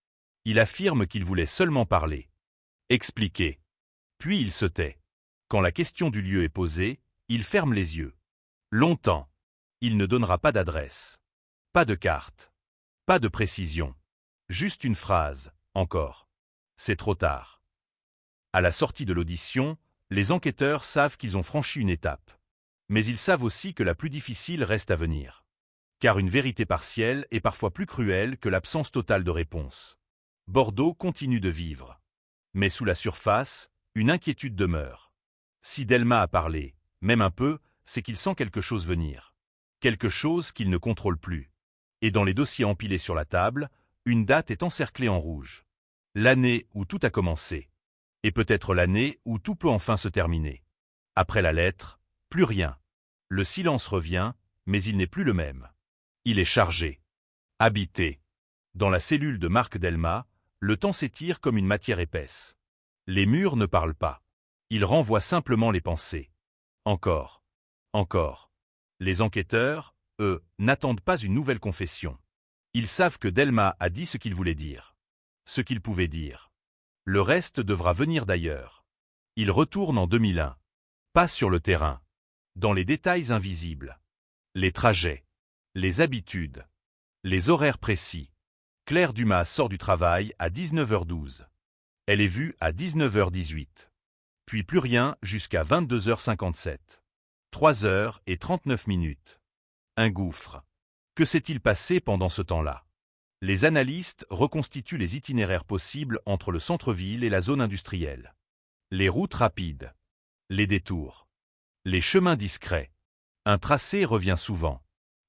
Il affirme qu'il voulait seulement parler. Expliquer. Puis il se tait. Quand la question du lieu est posée, il ferme les yeux. Longtemps. Il ne donnera pas d'adresse. Pas de carte. Pas de précision. Juste une phrase, encore. C'est trop tard. À la sortie de l'audition, les enquêteurs savent qu'ils ont franchi une étape. Mais ils savent aussi que la plus difficile reste à venir. Car une vérité partielle est parfois plus cruelle que l'absence totale de réponse. Bordeaux continue de vivre. Mais sous la surface, une inquiétude demeure. Si Delmas a parlé, même un peu, c'est qu'il sent quelque chose venir. Quelque chose qu'il ne contrôle plus. Et dans les dossiers empilés sur la table, une date est encerclée en rouge. L'année où tout a commencé. Et peut-être l'année où tout peut enfin se terminer. Après la lettre, plus rien. Le silence revient, mais il n'est plus le même. Il est chargé. Habité. Dans la cellule de Marc Delmas, le temps s'étire comme une matière épaisse. Les murs ne parlent pas. Il renvoie simplement les pensées. Encore. Encore. Les enquêteurs, eux, n'attendent pas une nouvelle confession. Ils savent que Delma a dit ce qu'il voulait dire. Ce qu'il pouvait dire. Le reste devra venir d'ailleurs. Ils retournent en 2001. Pas sur le terrain. Dans les détails invisibles. Les trajets. Les habitudes. Les horaires précis. Claire Dumas sort du travail à 19h12. Elle est vue à 19h18. Puis plus rien jusqu'à 22h57. 3h39. Un gouffre. Que s'est-il passé pendant ce temps-là? Les analystes reconstituent les itinéraires possibles entre le centre-ville et la zone industrielle. Les routes rapides. Les détours. Les chemins discrets. Un tracé revient souvent.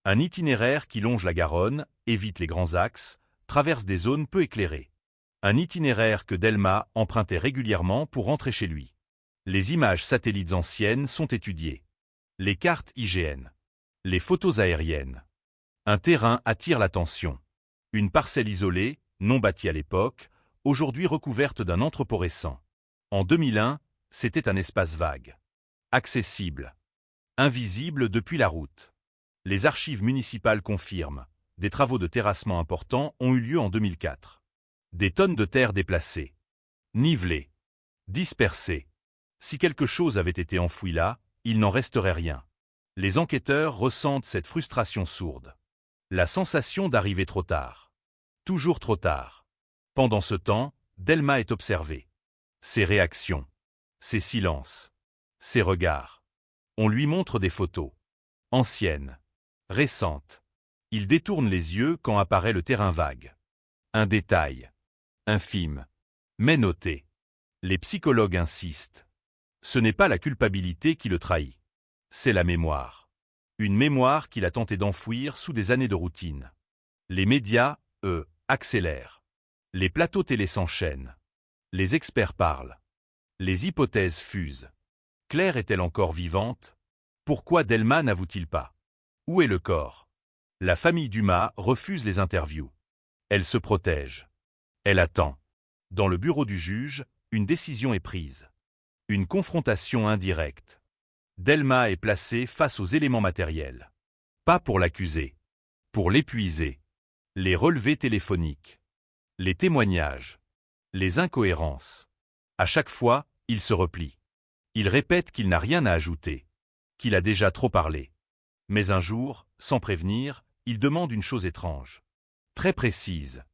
Un itinéraire qui longe la Garonne, évite les grands axes, traverse des zones peu éclairées. Un itinéraire que Delma empruntait régulièrement pour rentrer chez lui. Les images satellites anciennes sont étudiées. Les cartes IGN. Les photos aériennes. Un terrain attire l'attention. Une parcelle isolée, non bâtie à l'époque, aujourd'hui recouverte d'un entrepôt récent. En 2001, c'était un espace vague. Accessible. Invisible depuis la route. Les archives municipales confirment. Des travaux de terrassement importants ont eu lieu en 2004. Des tonnes de terre déplacées. Nivelées. Dispersées. Si quelque chose avait été enfoui là, il n'en resterait rien. Les enquêteurs ressentent cette frustration sourde. La sensation d'arriver trop tard. Toujours trop tard. Pendant ce temps, Delma est observée. Ses réactions. Ses silences. Ses regards. On lui montre des photos. Anciennes. Récentes. Il détourne les yeux quand apparaît le terrain vague. Un détail. Infime. Mais noté. Les psychologues insistent. Ce n'est pas la culpabilité qui le trahit. C'est la mémoire. Une mémoire qu'il a tenté d'enfouir sous des années de routine. Les médias, eux, accélèrent. Les plateaux télé s'enchaînent. Les experts parlent. Les hypothèses fusent. Claire est-elle encore vivante? Pourquoi Delma n'avoue-t-il pas? Où est le corps? La famille Dumas refuse les interviews. Elle se protège. Elle attend. Dans le bureau du juge, une décision est prise. Une confrontation indirecte. Delma est placée face aux éléments matériels. Pas pour l'accuser. Pour l'épuiser. Les relevés téléphoniques. Les témoignages. Les incohérences. À chaque fois, il se replie. Il répète qu'il n'a rien à ajouter. Qu'il a déjà trop parlé. Mais un jour, sans prévenir, il demande une chose étrange. Très précise.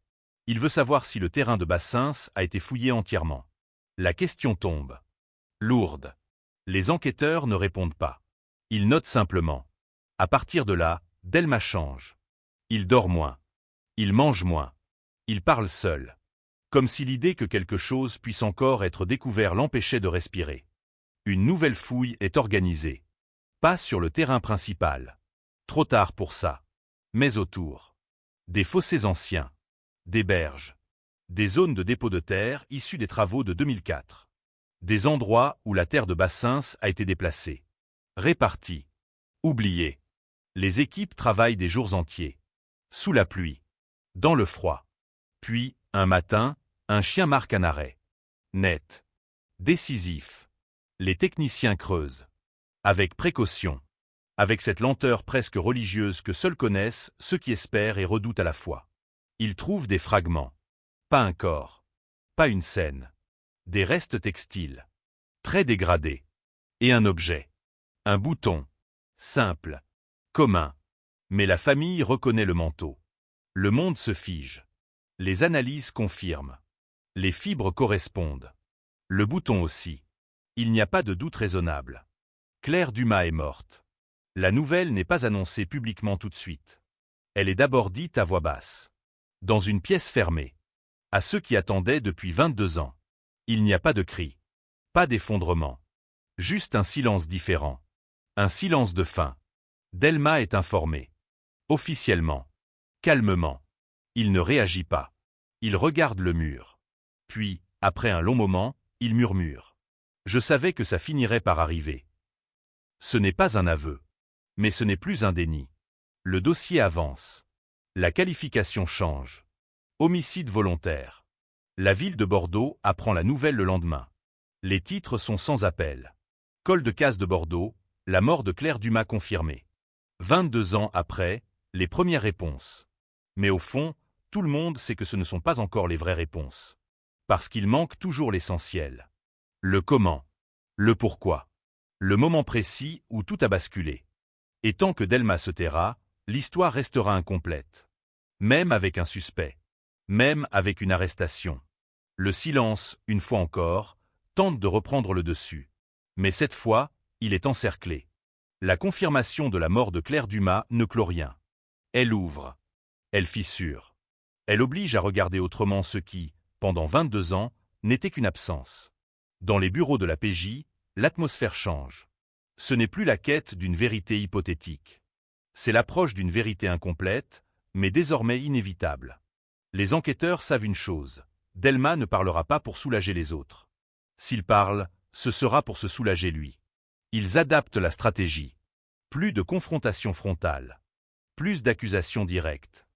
Il veut savoir si le terrain de Bassins a été fouillé entièrement. La question tombe. Lourde. Les enquêteurs ne répondent pas. Ils notent simplement. À partir de là, Delma change. Il dort moins. Il mange moins. Il parle seul. Comme si l'idée que quelque chose puisse encore être découvert l'empêchait de respirer. Une nouvelle fouille est organisée. Pas sur le terrain principal. Trop tard pour ça. Mais autour. Des fossés anciens. Des berges. Des zones de dépôt de terre issues des travaux de 2004. Des endroits où la terre de Bassins a été déplacée. Répartie. Oubliée. Les équipes travaillent des jours entiers. Sous la pluie. Dans le froid. Puis, un matin, un chien marque un arrêt. Net. Décisif. Les techniciens creusent. Avec précaution. Avec cette lenteur presque religieuse que seuls connaissent ceux qui espèrent et redoutent à la fois. Ils trouvent des fragments. Pas un corps. Pas une scène. Des restes textiles. Très dégradés. Et un objet. Un bouton. Simple. Commun. Mais la famille reconnaît le manteau. Le monde se fige. Les analyses confirment. Les fibres correspondent. Le bouton aussi. Il n'y a pas de doute raisonnable. Claire Dumas est morte. La nouvelle n'est pas annoncée publiquement tout de suite. Elle est d'abord dite à voix basse. Dans une pièce fermée. À ceux qui attendaient depuis 22 ans. Il n'y a pas de cri. Pas d'effondrement. Juste un silence différent. Un silence de faim. Delma est informé. Officiellement. Calmement. Il ne réagit pas. Il regarde le mur. Puis, après un long moment, il murmure. Je savais que ça finirait par arriver. Ce n'est pas un aveu. Mais ce n'est plus un déni. Le dossier avance. La qualification change. Homicide volontaire. La ville de Bordeaux apprend la nouvelle le lendemain. Les titres sont sans appel. Col de Casse de Bordeaux, la mort de Claire Dumas confirmée. 22 ans après, les premières réponses. Mais au fond, tout le monde sait que ce ne sont pas encore les vraies réponses. Parce qu'il manque toujours l'essentiel. Le comment. Le pourquoi. Le moment précis où tout a basculé. Et tant que Delma se taira, l'histoire restera incomplète. Même avec un suspect. Même avec une arrestation. Le silence, une fois encore, tente de reprendre le dessus. Mais cette fois, il est encerclé. La confirmation de la mort de Claire Dumas ne clôt rien. Elle ouvre. Elle fissure. Elle oblige à regarder autrement ce qui, pendant 22 ans, n'était qu'une absence. Dans les bureaux de la PJ, l'atmosphère change. Ce n'est plus la quête d'une vérité hypothétique. C'est l'approche d'une vérité incomplète, mais désormais inévitable. Les enquêteurs savent une chose. Delma ne parlera pas pour soulager les autres. S'il parle, ce sera pour se soulager lui. Ils adaptent la stratégie. Plus de confrontation frontale. Plus d'accusations directes.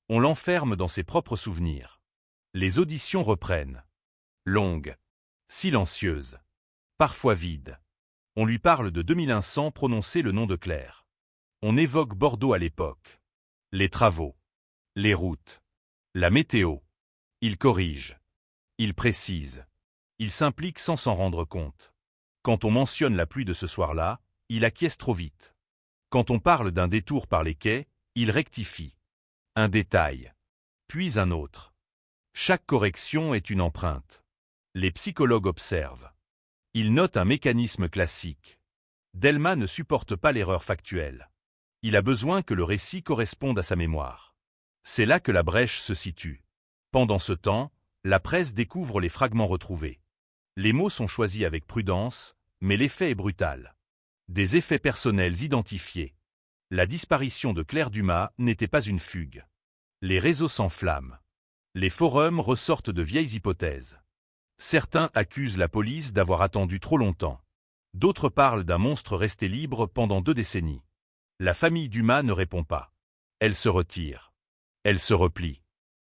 On l'enferme dans ses propres souvenirs. Les auditions reprennent. Longues. Silencieuses. Parfois vides. On lui parle de 2001 sans prononcer le nom de Claire. On évoque Bordeaux à l'époque. Les travaux. Les routes. La météo. Il corrige. Il précise. Il s'implique sans s'en rendre compte. Quand on mentionne la pluie de ce soir-là, il acquiesce trop vite. Quand on parle d'un détour par les quais, il rectifie. Un détail. Puis un autre. Chaque correction est une empreinte. Les psychologues observent. Ils notent un mécanisme classique. Delma ne supporte pas l'erreur factuelle. Il a besoin que le récit corresponde à sa mémoire. C'est là que la brèche se situe. Pendant ce temps, la presse découvre les fragments retrouvés. Les mots sont choisis avec prudence, mais l'effet est brutal. Des effets personnels identifiés. La disparition de Claire Dumas n'était pas une fugue. Les réseaux s'enflamment. Les forums ressortent de vieilles hypothèses. Certains accusent la police d'avoir attendu trop longtemps. D'autres parlent d'un monstre resté libre pendant 2 décennies. La famille Dumas ne répond pas. Elle se retire. Elle se replie.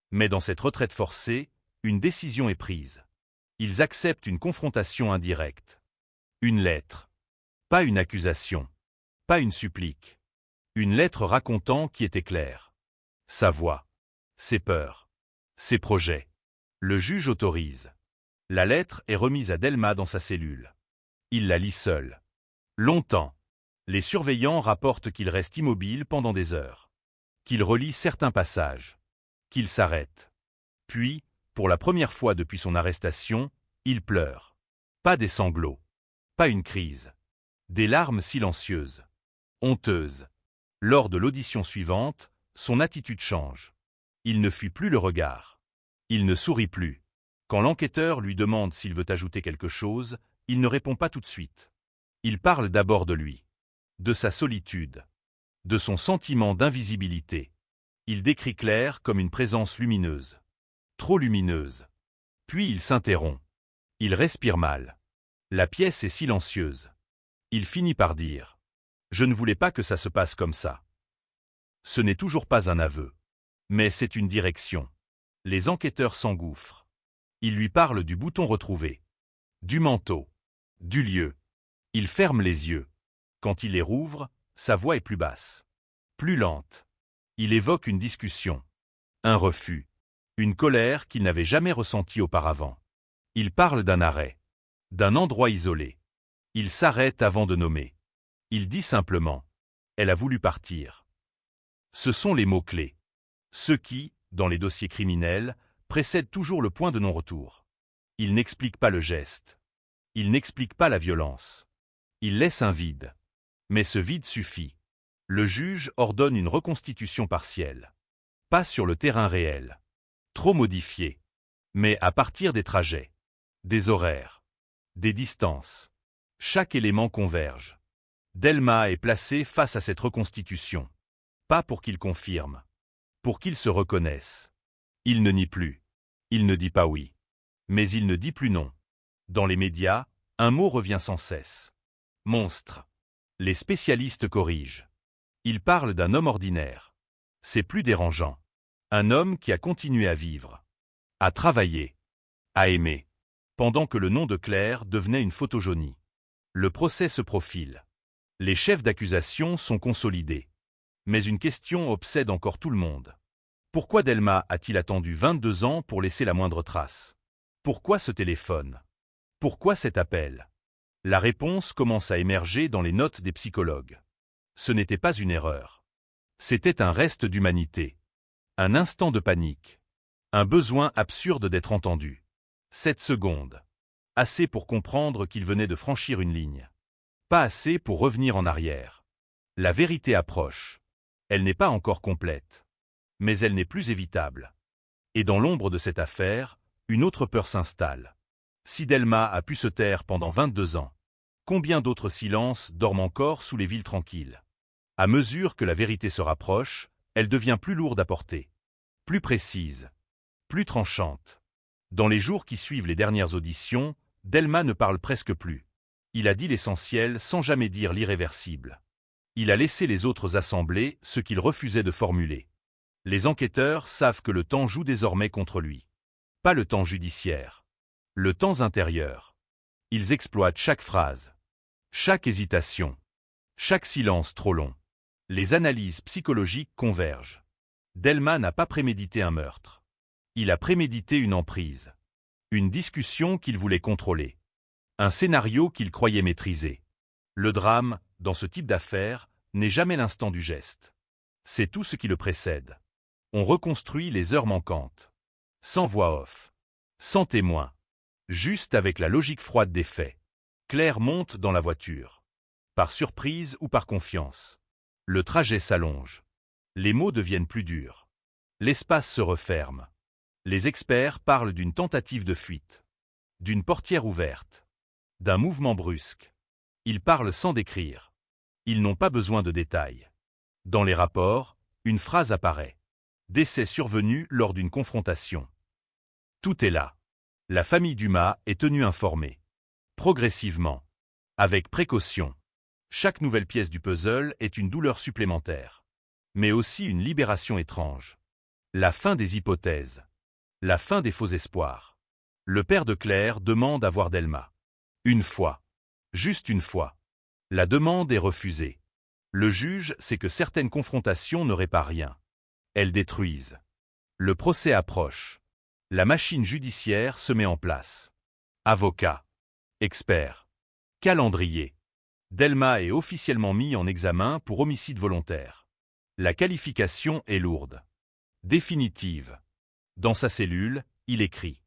Mais dans cette retraite forcée, une décision est prise. Ils acceptent une confrontation indirecte. Une lettre. Pas une accusation. Pas une supplique. Une lettre racontant qui était Claire. Sa voix. Ses peurs. Ses projets. Le juge autorise. La lettre est remise à Delma dans sa cellule. Il la lit seul. Longtemps. Les surveillants rapportent qu'il reste immobile pendant des heures. Qu'il relit certains passages. Qu'il s'arrête. Puis, pour la première fois depuis son arrestation, il pleure. Pas des sanglots. Pas une crise. Des larmes silencieuses. Honteuses. Lors de l'audition suivante, son attitude change. Il ne fuit plus le regard. Il ne sourit plus. Quand l'enquêteur lui demande s'il veut ajouter quelque chose, il ne répond pas tout de suite. Il parle d'abord de lui. De sa solitude. De son sentiment d'invisibilité. Il décrit Claire comme une présence lumineuse. Trop lumineuse. Puis il s'interrompt. Il respire mal. La pièce est silencieuse. Il finit par dire « Je ne voulais pas que ça se passe comme ça ». Ce n'est toujours pas un aveu. Mais c'est une direction. Les enquêteurs s'engouffrent. Il lui parle du bouton retrouvé. Du manteau. Du lieu. Il ferme les yeux. Quand il les rouvre, sa voix est plus basse. Plus lente. Il évoque une discussion. Un refus. Une colère qu'il n'avait jamais ressentie auparavant. Il parle d'un arrêt. D'un endroit isolé. Il s'arrête avant de nommer. Il dit simplement « Elle a voulu partir ». Ce sont les mots-clés. Ceux qui, dans les dossiers criminels, précèdent toujours le point de non-retour. Il n'explique pas le geste. Il n'explique pas la violence. Il laisse un vide. Mais ce vide suffit. Le juge ordonne une reconstitution partielle. Pas sur le terrain réel. Trop modifié. Mais à partir des trajets. Des horaires. Des distances. Chaque élément converge. Delma est placé face à cette reconstitution. Pas pour qu'il confirme. Pour qu'il se reconnaisse. Il ne nie plus. Il ne dit pas oui. Mais il ne dit plus non. Dans les médias, un mot revient sans cesse. Monstre. Les spécialistes corrigent. Ils parlent d'un homme ordinaire. C'est plus dérangeant. Un homme qui a continué à vivre. À travailler. À aimer. pendant que le nom de Claire devenait une photogénie. Le procès se profile. Les chefs d'accusation sont consolidés. Mais une question obsède encore tout le monde. Pourquoi Delma a-t-il attendu 22 ans pour laisser la moindre trace? Pourquoi ce téléphone? Pourquoi cet appel? La réponse commence à émerger dans les notes des psychologues. Ce n'était pas une erreur. C'était un reste d'humanité. Un instant de panique. Un besoin absurde d'être entendu. 7 secondes. Assez pour comprendre qu'il venait de franchir une ligne. Pas assez pour revenir en arrière. La vérité approche. Elle n'est pas encore complète. Mais elle n'est plus évitable. Et dans l'ombre de cette affaire, une autre peur s'installe. Si Delma a pu se taire pendant 22 ans, combien d'autres silences dorment encore sous les villes tranquilles? À mesure que la vérité se rapproche, elle devient plus lourde à porter, plus précise, plus tranchante. Dans les jours qui suivent les dernières auditions, Delma ne parle presque plus. Il a dit l'essentiel sans jamais dire l'irréversible. Il a laissé les autres assembler ce qu'il refusait de formuler. Les enquêteurs savent que le temps joue désormais contre lui. Pas le temps judiciaire. Le temps intérieur. Ils exploitent chaque phrase, chaque hésitation, chaque silence trop long. Les analyses psychologiques convergent. Delma n'a pas prémédité un meurtre. Il a prémédité une emprise. Une discussion qu'il voulait contrôler. Un scénario qu'il croyait maîtriser. Le drame, dans ce type d'affaires, n'est jamais l'instant du geste. C'est tout ce qui le précède. On reconstruit les heures manquantes. Sans voix off. Sans témoin. Juste avec la logique froide des faits. Claire monte dans la voiture. Par surprise ou par confiance. Le trajet s'allonge. Les mots deviennent plus durs. L'espace se referme. Les experts parlent d'une tentative de fuite. D'une portière ouverte. D'un mouvement brusque. Ils parlent sans décrire. Ils n'ont pas besoin de détails. Dans les rapports, une phrase apparaît. Décès survenu lors d'une confrontation. Tout est là. La famille Dumas est tenue informée. Progressivement. Avec précaution. Chaque nouvelle pièce du puzzle est une douleur supplémentaire. Mais aussi une libération étrange. La fin des hypothèses. La fin des faux espoirs. Le père de Claire demande à voir Delma. Une fois. Juste une fois. La demande est refusée. Le juge sait que certaines confrontations ne réparent rien. Elles détruisent. Le procès approche. La machine judiciaire se met en place. Avocat. Expert. Calendrier. Delma est officiellement mis en examen pour homicide volontaire. La qualification est lourde. Définitive. Dans sa cellule, il écrit.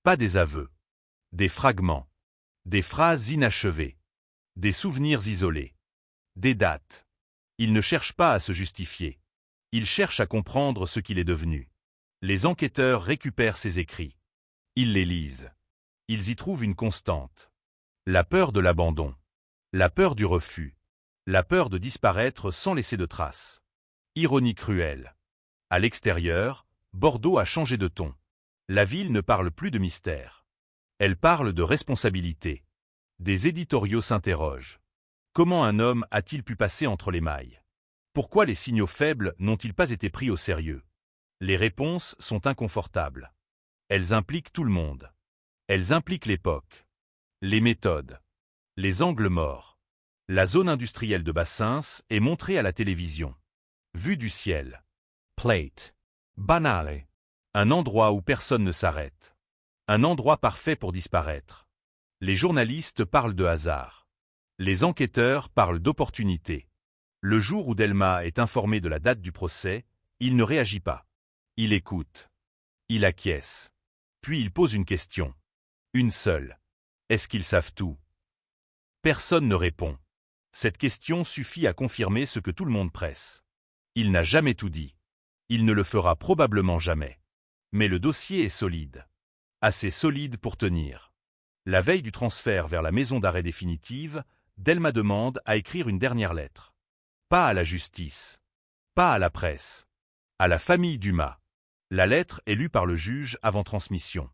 Pas des aveux. Des fragments. Des phrases inachevées. Des souvenirs isolés. Des dates. Il ne cherche pas à se justifier. Il cherche à comprendre ce qu'il est devenu. Les enquêteurs récupèrent ses écrits. Ils les lisent. Ils y trouvent une constante. La peur de l'abandon. La peur du refus. La peur de disparaître sans laisser de traces. Ironie cruelle. À l'extérieur, Bordeaux a changé de ton. La ville ne parle plus de mystère. Elle parle de responsabilité. Des éditoriaux s'interrogent. Comment un homme a-t-il pu passer entre les mailles? Pourquoi les signaux faibles n'ont-ils pas été pris au sérieux? Les réponses sont inconfortables. Elles impliquent tout le monde. Elles impliquent l'époque. Les méthodes. Les angles morts. La zone industrielle de Bassins est montrée à la télévision. Vue du ciel. Plate. Banale. Un endroit où personne ne s'arrête. Un endroit parfait pour disparaître. Les journalistes parlent de hasard. Les enquêteurs parlent d'opportunité. Le jour où Delma est informé de la date du procès, il ne réagit pas. Il écoute. Il acquiesce. Puis il pose une question. Une seule. Est-ce qu'ils savent tout? Personne ne répond. Cette question suffit à confirmer ce que tout le monde presse. Il n'a jamais tout dit. Il ne le fera probablement jamais. Mais le dossier est solide. Assez solide pour tenir. La veille du transfert vers la maison d'arrêt définitive, Delma demande à écrire une dernière lettre. Pas à la justice. Pas à la presse. À la famille Dumas. La lettre est lue par le juge avant transmission.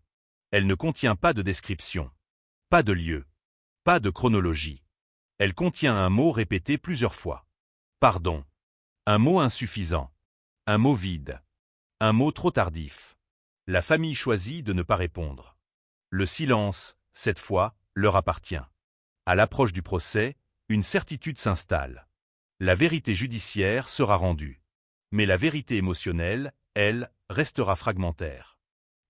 Elle ne contient pas de description. Pas de lieu. Pas de chronologie. Elle contient un mot répété plusieurs fois. Pardon. Un mot insuffisant. Un mot vide. Un mot trop tardif. La famille choisit de ne pas répondre. Le silence cette fois, leur appartient. À l'approche du procès, une certitude s'installe. La vérité judiciaire sera rendue. Mais la vérité émotionnelle, elle, restera fragmentaire.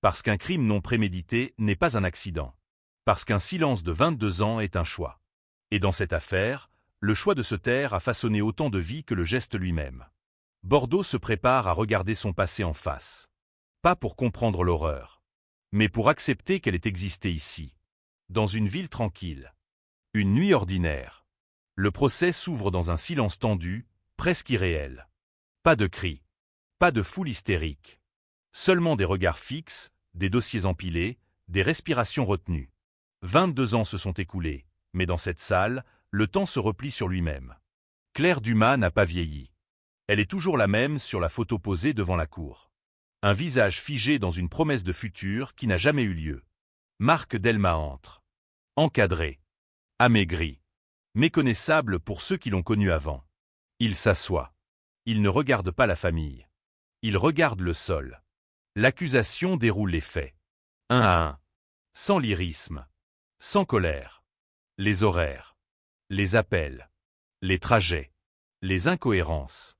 Parce qu'un crime non prémédité n'est pas un accident. Parce qu'un silence de 22 ans est un choix. Et dans cette affaire, le choix de se taire a façonné autant de vie que le geste lui-même. Bordeaux se prépare à regarder son passé en face. Pas pour comprendre l'horreur, mais pour accepter qu'elle ait existé ici, dans une ville tranquille. Une nuit ordinaire. Le procès s'ouvre dans un silence tendu, presque irréel. Pas de cris, pas de foule hystérique. Seulement des regards fixes, des dossiers empilés, des respirations retenues. 22 ans se sont écoulés, mais dans cette salle, le temps se replie sur lui-même. Claire Dumas n'a pas vieilli. Elle est toujours la même sur la photo posée devant la cour. Un visage figé dans une promesse de futur qui n'a jamais eu lieu. Marc Delma entre. Encadré. Amaigri. Méconnaissable pour ceux qui l'ont connu avant. Il s'assoit. Il ne regarde pas la famille. Il regarde le sol. L'accusation déroule les faits. Un à un. Sans lyrisme. Sans colère. Les horaires. Les appels. Les trajets. Les incohérences.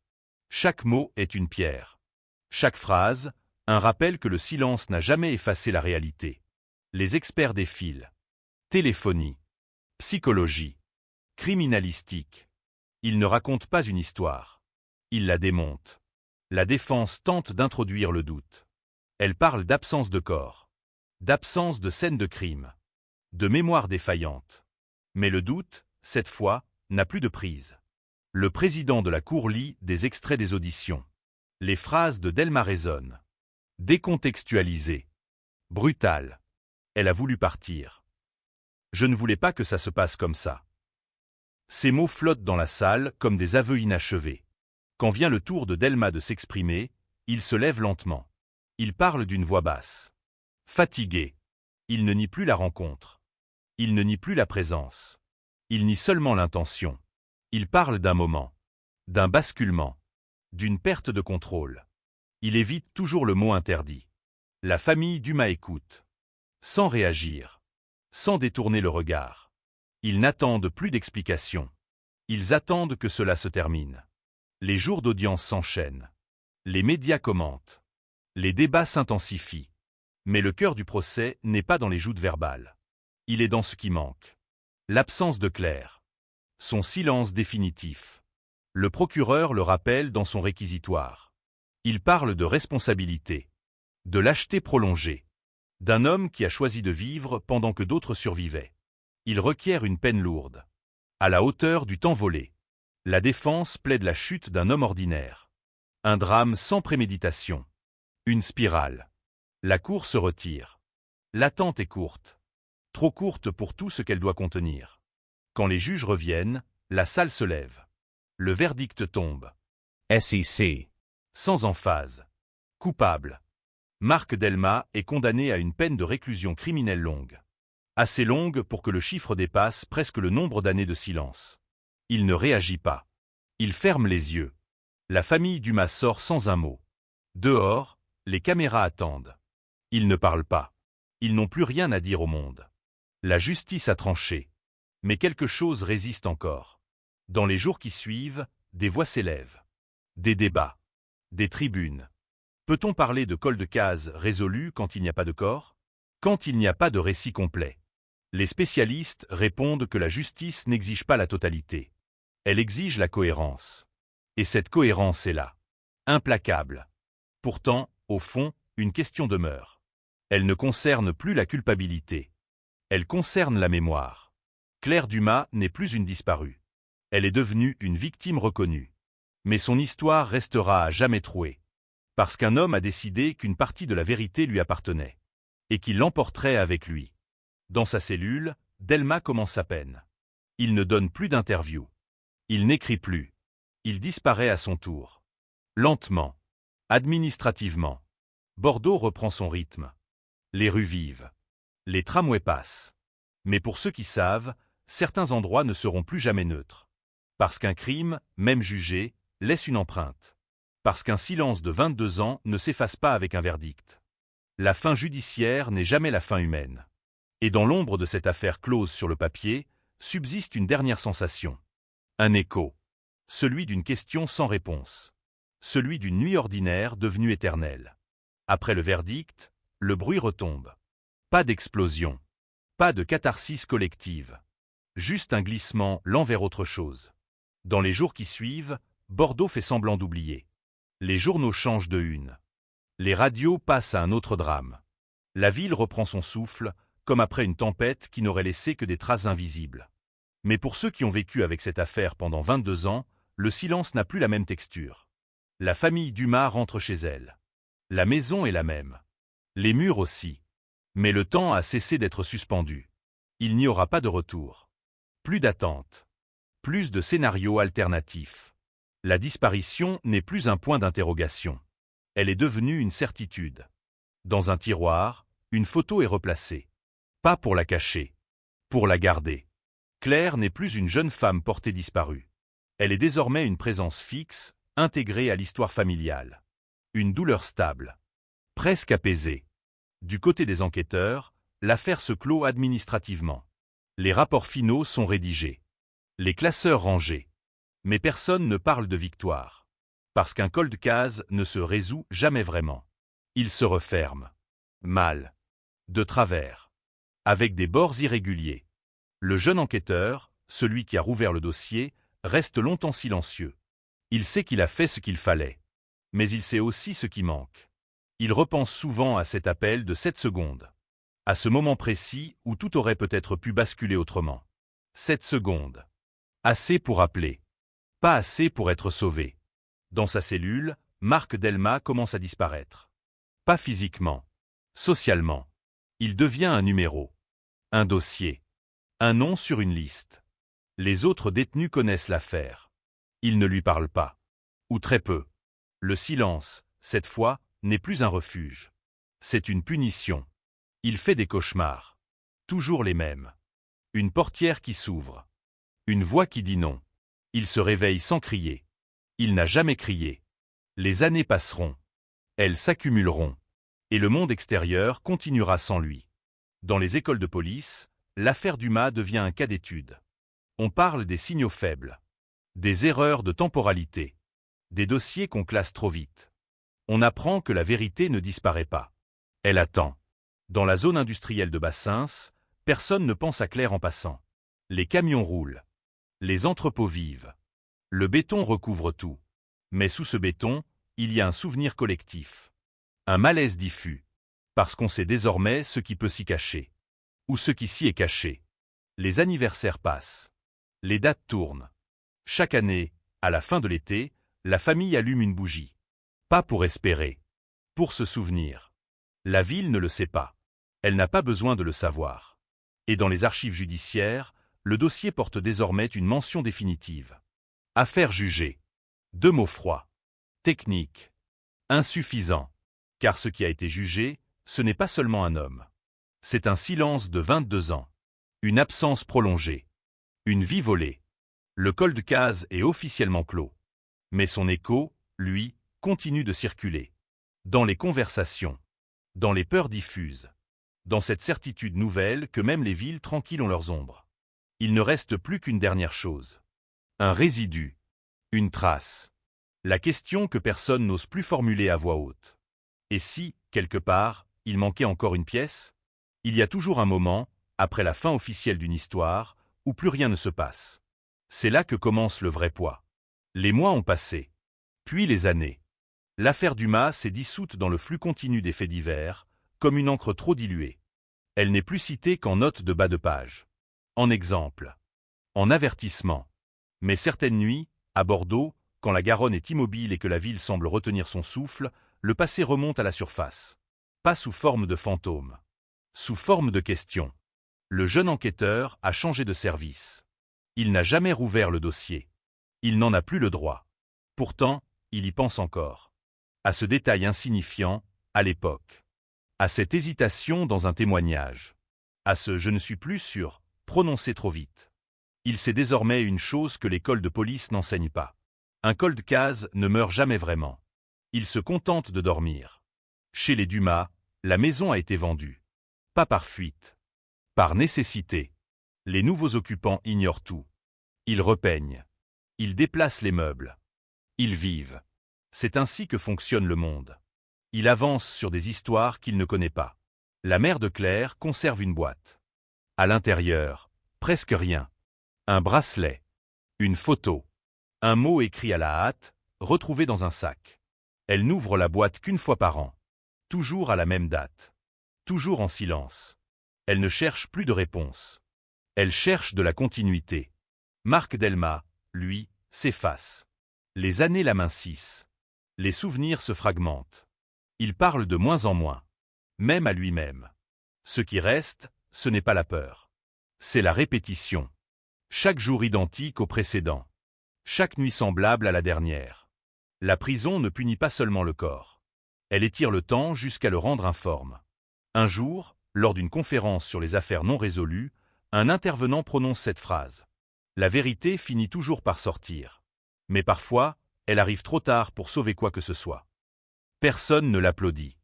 Chaque mot est une pierre. Chaque phrase, un rappel que le silence n'a jamais effacé la réalité. Les experts défilent. Téléphonie. Psychologie. Criminalistique. Ils ne racontent pas une histoire. Ils la démontent. La défense tente d'introduire le doute. Elle parle d'absence de corps. D'absence de scène de crime. De mémoire défaillante. Mais le doute, cette fois, n'a plus de prise. Le président de la Cour lit des extraits des auditions. Les phrases de Delma résonnent. Décontextualisées. Brutales. Elle a voulu partir. Je ne voulais pas que ça se passe comme ça. Ces mots flottent dans la salle comme des aveux inachevés. Quand vient le tour de Delma de s'exprimer, il se lève lentement. Il parle d'une voix basse. Fatigué. Il ne nie plus la rencontre. Il ne nie plus la présence. Il nie seulement l'intention. Il parle d'un moment. D'un basculement. D'une perte de contrôle. Il évite toujours le mot interdit. La famille Dumas écoute. Sans réagir. Sans détourner le regard. Ils n'attendent plus d'explications. Ils attendent que cela se termine. Les jours d'audience s'enchaînent. Les médias commentent. Les débats s'intensifient. Mais le cœur du procès n'est pas dans les joutes verbales. Il est dans ce qui manque. L'absence de Claire. Son silence définitif. Le procureur le rappelle dans son réquisitoire. Il parle de responsabilité. De lâcheté prolongée. D'un homme qui a choisi de vivre pendant que d'autres survivaient. Il requiert une peine lourde. À la hauteur du temps volé. La défense plaide la chute d'un homme ordinaire. Un drame sans préméditation. Une spirale. La cour se retire. L'attente est courte. Trop courte pour tout ce qu'elle doit contenir. Quand les juges reviennent, la salle se lève. Le verdict tombe. SEC. Sans emphase. Coupable. Marc Delma est condamné à une peine de réclusion criminelle longue. Assez longue pour que le chiffre dépasse presque le nombre d'années de silence. Il ne réagit pas. Il ferme les yeux. La famille Dumas sort sans un mot. Dehors, les caméras attendent. Ils ne parlent pas. Ils n'ont plus rien à dire au monde. La justice a tranché. Mais quelque chose résiste encore. Dans les jours qui suivent, des voix s'élèvent. Des débats. Des tribunes. Peut-on parler de cold case résolu quand il n'y a pas de corps? Quand il n'y a pas de récit complet? Les spécialistes répondent que la justice n'exige pas la totalité. Elle exige la cohérence. Et cette cohérence est là. Implacable. Pourtant, au fond, une question demeure. Elle ne concerne plus la culpabilité. Elle concerne la mémoire. Claire Dumas n'est plus une disparue. Elle est devenue une victime reconnue. Mais son histoire restera à jamais trouée. Parce qu'un homme a décidé qu'une partie de la vérité lui appartenait. Et qu'il l'emporterait avec lui. Dans sa cellule, Delma commence à peine. Il ne donne plus d'interview. Il n'écrit plus. Il disparaît à son tour. Lentement. Administrativement. Bordeaux reprend son rythme. Les rues vivent. Les tramways passent. Mais pour ceux qui savent, certains endroits ne seront plus jamais neutres. Parce qu'un crime, même jugé, laisse une empreinte. Parce qu'un silence de 22 ans ne s'efface pas avec un verdict. La fin judiciaire n'est jamais la fin humaine. Et dans l'ombre de cette affaire close sur le papier, subsiste une dernière sensation. Un écho. Celui d'une question sans réponse. Celui d'une nuit ordinaire devenue éternelle. Après le verdict, le bruit retombe. Pas d'explosion. Pas de catharsis collective. Juste un glissement lent vers autre chose. Dans les jours qui suivent, Bordeaux fait semblant d'oublier. Les journaux changent de une. Les radios passent à un autre drame. La ville reprend son souffle, comme après une tempête qui n'aurait laissé que des traces invisibles. Mais pour ceux qui ont vécu avec cette affaire pendant 22 ans, le silence n'a plus la même texture. La famille Dumas rentre chez elle. La maison est la même. Les murs aussi. Mais le temps a cessé d'être suspendu. Il n'y aura pas de retour. Plus d'attente. Plus de scénarios alternatifs. La disparition n'est plus un point d'interrogation. Elle est devenue une certitude. Dans un tiroir, une photo est replacée. Pas pour la cacher. Pour la garder. Claire n'est plus une jeune femme portée disparue. Elle est désormais une présence fixe, intégrée à l'histoire familiale. Une douleur stable. Presque apaisée. Du côté des enquêteurs, l'affaire se clôt administrativement. Les rapports finaux sont rédigés. Les classeurs rangés. Mais personne ne parle de victoire. Parce qu'un cold case ne se résout jamais vraiment. Il se referme. Mal. De travers. Avec des bords irréguliers. Le jeune enquêteur, celui qui a rouvert le dossier, reste longtemps silencieux. Il sait qu'il a fait ce qu'il fallait. Mais il sait aussi ce qui manque. Il repense souvent à cet appel de 7 secondes. À ce moment précis où tout aurait peut-être pu basculer autrement. 7 secondes. Assez pour appeler. Pas assez pour être sauvé. Dans sa cellule, Marc Delmas commence à disparaître. Pas physiquement. Socialement. Il devient un numéro. Un dossier. Un nom sur une liste. Les autres détenus connaissent l'affaire. Ils ne lui parlent pas. Ou très peu. Le silence, cette fois, n'est plus un refuge. C'est une punition. Il fait des cauchemars. Toujours les mêmes. Une portière qui s'ouvre. Une voix qui dit non. Il se réveille sans crier. Il n'a jamais crié. Les années passeront. Elles s'accumuleront. Et le monde extérieur continuera sans lui. Dans les écoles de police, l'affaire Dumas devient un cas d'étude. On parle des signaux faibles. Des erreurs de temporalité. Des dossiers qu'on classe trop vite. On apprend que la vérité ne disparaît pas. Elle attend. Dans la zone industrielle de Bassins, personne ne pense à Claire en passant. Les camions roulent. Les entrepôts vivent. Le béton recouvre tout. Mais sous ce béton, il y a un souvenir collectif. Un malaise diffus. Parce qu'on sait désormais ce qui peut s'y cacher. Ou ce qui s'y est caché. Les anniversaires passent. Les dates tournent. Chaque année, à la fin de l'été, la famille allume une bougie. Pas pour espérer. Pour se souvenir. La ville ne le sait pas. Elle n'a pas besoin de le savoir. Et dans les archives judiciaires, le dossier porte désormais une mention définitive. Affaire jugée. 2 mots froids. Technique. Insuffisant. Car ce qui a été jugé, ce n'est pas seulement un homme. C'est un silence de 22 ans. Une absence prolongée. Une vie volée. Le cold case est officiellement clos. Mais son écho, lui, continue de circuler. Dans les conversations. Dans les peurs diffuses. Dans cette certitude nouvelle que même les villes tranquilles ont leurs ombres. Il ne reste plus qu'une dernière chose. Un résidu. Une trace. La question que personne n'ose plus formuler à voix haute. Et si, quelque part, il manquait encore une pièce? Il y a toujours un moment, après la fin officielle d'une histoire, où plus rien ne se passe. C'est là que commence le vrai poids. Les mois ont passé. Puis les années. L'affaire Dumas s'est dissoute dans le flux continu des faits divers, comme une encre trop diluée. Elle n'est plus citée qu'en note de bas de page. En exemple. En avertissement. Mais certaines nuits, à Bordeaux, quand la Garonne est immobile et que la ville semble retenir son souffle, le passé remonte à la surface. Pas sous forme de fantôme. Sous forme de question. Le jeune enquêteur a changé de service. Il n'a jamais rouvert le dossier. Il n'en a plus le droit. Pourtant, il y pense encore. À ce détail insignifiant, à l'époque. À cette hésitation dans un témoignage. À ce « je ne suis plus sûr » prononcé trop vite. Il sait désormais une chose que l'école de police n'enseigne pas. Un cold case ne meurt jamais vraiment. Il se contente de dormir. Chez les Dumas, la maison a été vendue. Pas par fuite. Par nécessité. Les nouveaux occupants ignorent tout. Ils repeignent. Ils déplacent les meubles. Ils vivent. C'est ainsi que fonctionne le monde. Il avance sur des histoires qu'il ne connaît pas. La mère de Claire conserve une boîte. À l'intérieur, presque rien. Un bracelet. Une photo. Un mot écrit à la hâte, retrouvé dans un sac. Elle n'ouvre la boîte qu'une fois par an. Toujours à la même date. Toujours en silence. Elle ne cherche plus de réponse. Elle cherche de la continuité. Marc Delma, lui, s'efface. Les années l'amincissent. Les souvenirs se fragmentent. Il parle de moins en moins. Même à lui-même. Ce qui reste, ce n'est pas la peur. C'est la répétition. Chaque jour identique au précédent. Chaque nuit semblable à la dernière. La prison ne punit pas seulement le corps. Elle étire le temps jusqu'à le rendre informe. Un jour, lors d'une conférence sur les affaires non résolues, un intervenant prononce cette phrase. La vérité finit toujours par sortir. Mais parfois, elle arrive trop tard pour sauver quoi que ce soit. Personne ne l'applaudit.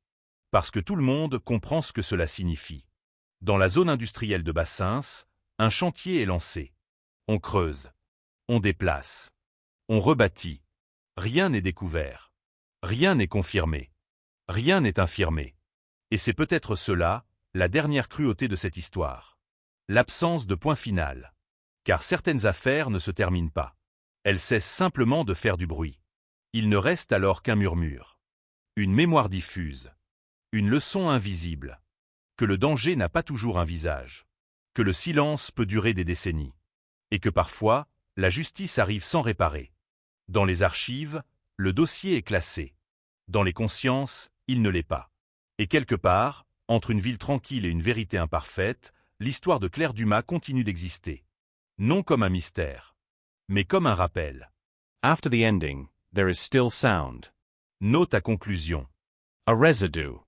Parce que tout le monde comprend ce que cela signifie. Dans la zone industrielle de Bassins, un chantier est lancé. On creuse. On déplace. On rebâtit. Rien n'est découvert. Rien n'est confirmé. Rien n'est infirmé. Et c'est peut-être cela, la dernière cruauté de cette histoire. L'absence de point final. Car certaines affaires ne se terminent pas. Elles cessent simplement de faire du bruit. Il ne reste alors qu'un murmure. Une mémoire diffuse. Une leçon invisible. Que le danger n'a pas toujours un visage. Que le silence peut durer des décennies. Et que parfois, la justice arrive sans réparer. Dans les archives, le dossier est classé. Dans les consciences, il ne l'est pas. Et quelque part, entre une ville tranquille et une vérité imparfaite, l'histoire de Claire Dumas continue d'exister. Non comme un mystère, mais comme un rappel. After the ending, there is still sound. Note à conclusion. A residue.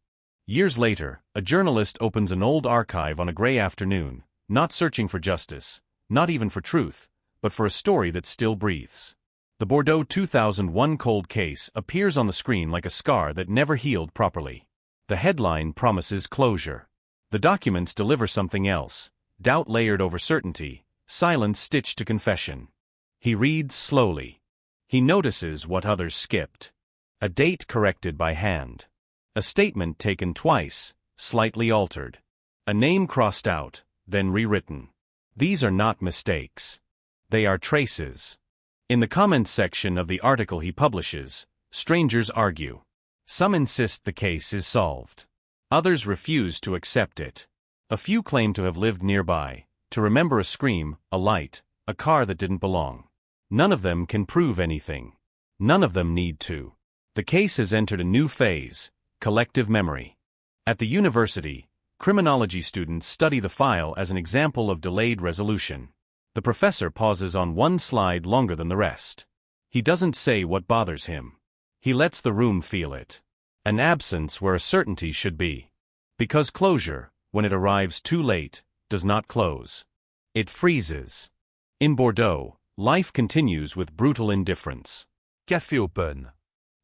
Years later, a journalist opens an old archive on a gray afternoon, not searching for justice, not even for truth, but for a story that still breathes. The Bordeaux 2001 cold case appears on the screen like a scar that never healed properly. The headline promises closure. The documents deliver something else, doubt layered over certainty, silence stitched to confession. He reads slowly. He notices what others skipped. A date corrected by hand. A statement taken twice, slightly altered. A name crossed out, then rewritten. These are not mistakes. They are traces. In the comments section of the article he publishes, strangers argue. Some insist the case is solved. Others refuse to accept it. A few claim to have lived nearby, to remember a scream, a light, a car that didn't belong. None of them can prove anything. None of them need to. The case has entered a new phase, collective memory. At the university, criminology students study the file as an example of delayed resolution. The professor pauses on one slide longer than the rest. He doesn't say what bothers him. He lets the room feel it. An absence where a certainty should be. Because closure, when it arrives too late, does not close. It freezes. In Bordeaux, life continues with brutal indifference. Café open.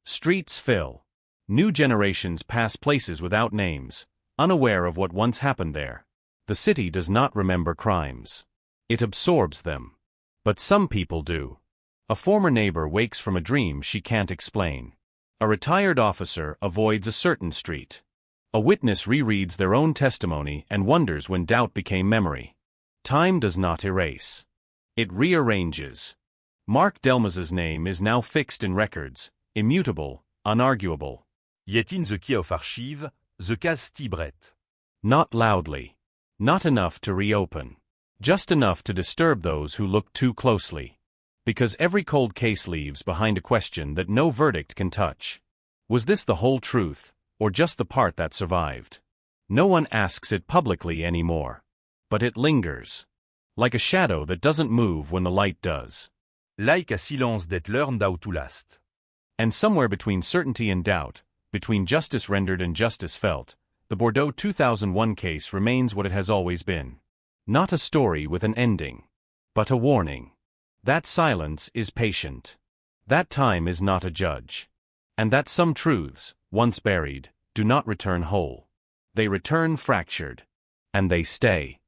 Streets fill. New generations pass places without names, unaware of what once happened there. The city does not remember crimes. It absorbs them. But some people do. A former neighbor wakes from a dream she can't explain. A retired officer avoids a certain street. A witness rereads their own testimony and wonders when doubt became memory. Time does not erase. It rearranges. Marc Delmas's name is now fixed in records, immutable, unarguable. Yet in the key of archive, the case Tibret. Not loudly. Not enough to reopen. Just enough to disturb those who look too closely. Because every cold case leaves behind a question that no verdict can touch. Was this the whole truth, or just the part that survived? No one asks it publicly anymore. But it lingers. Like a shadow that doesn't move when the light does. Like a silence that learned how to last. And somewhere between certainty and doubt, between justice rendered and justice felt, the Bordeaux 2001 case remains what it has always been. Not a story with an ending, but a warning. That silence is patient. That time is not a judge. And that some truths, once buried, do not return whole. They return fractured. And they stay.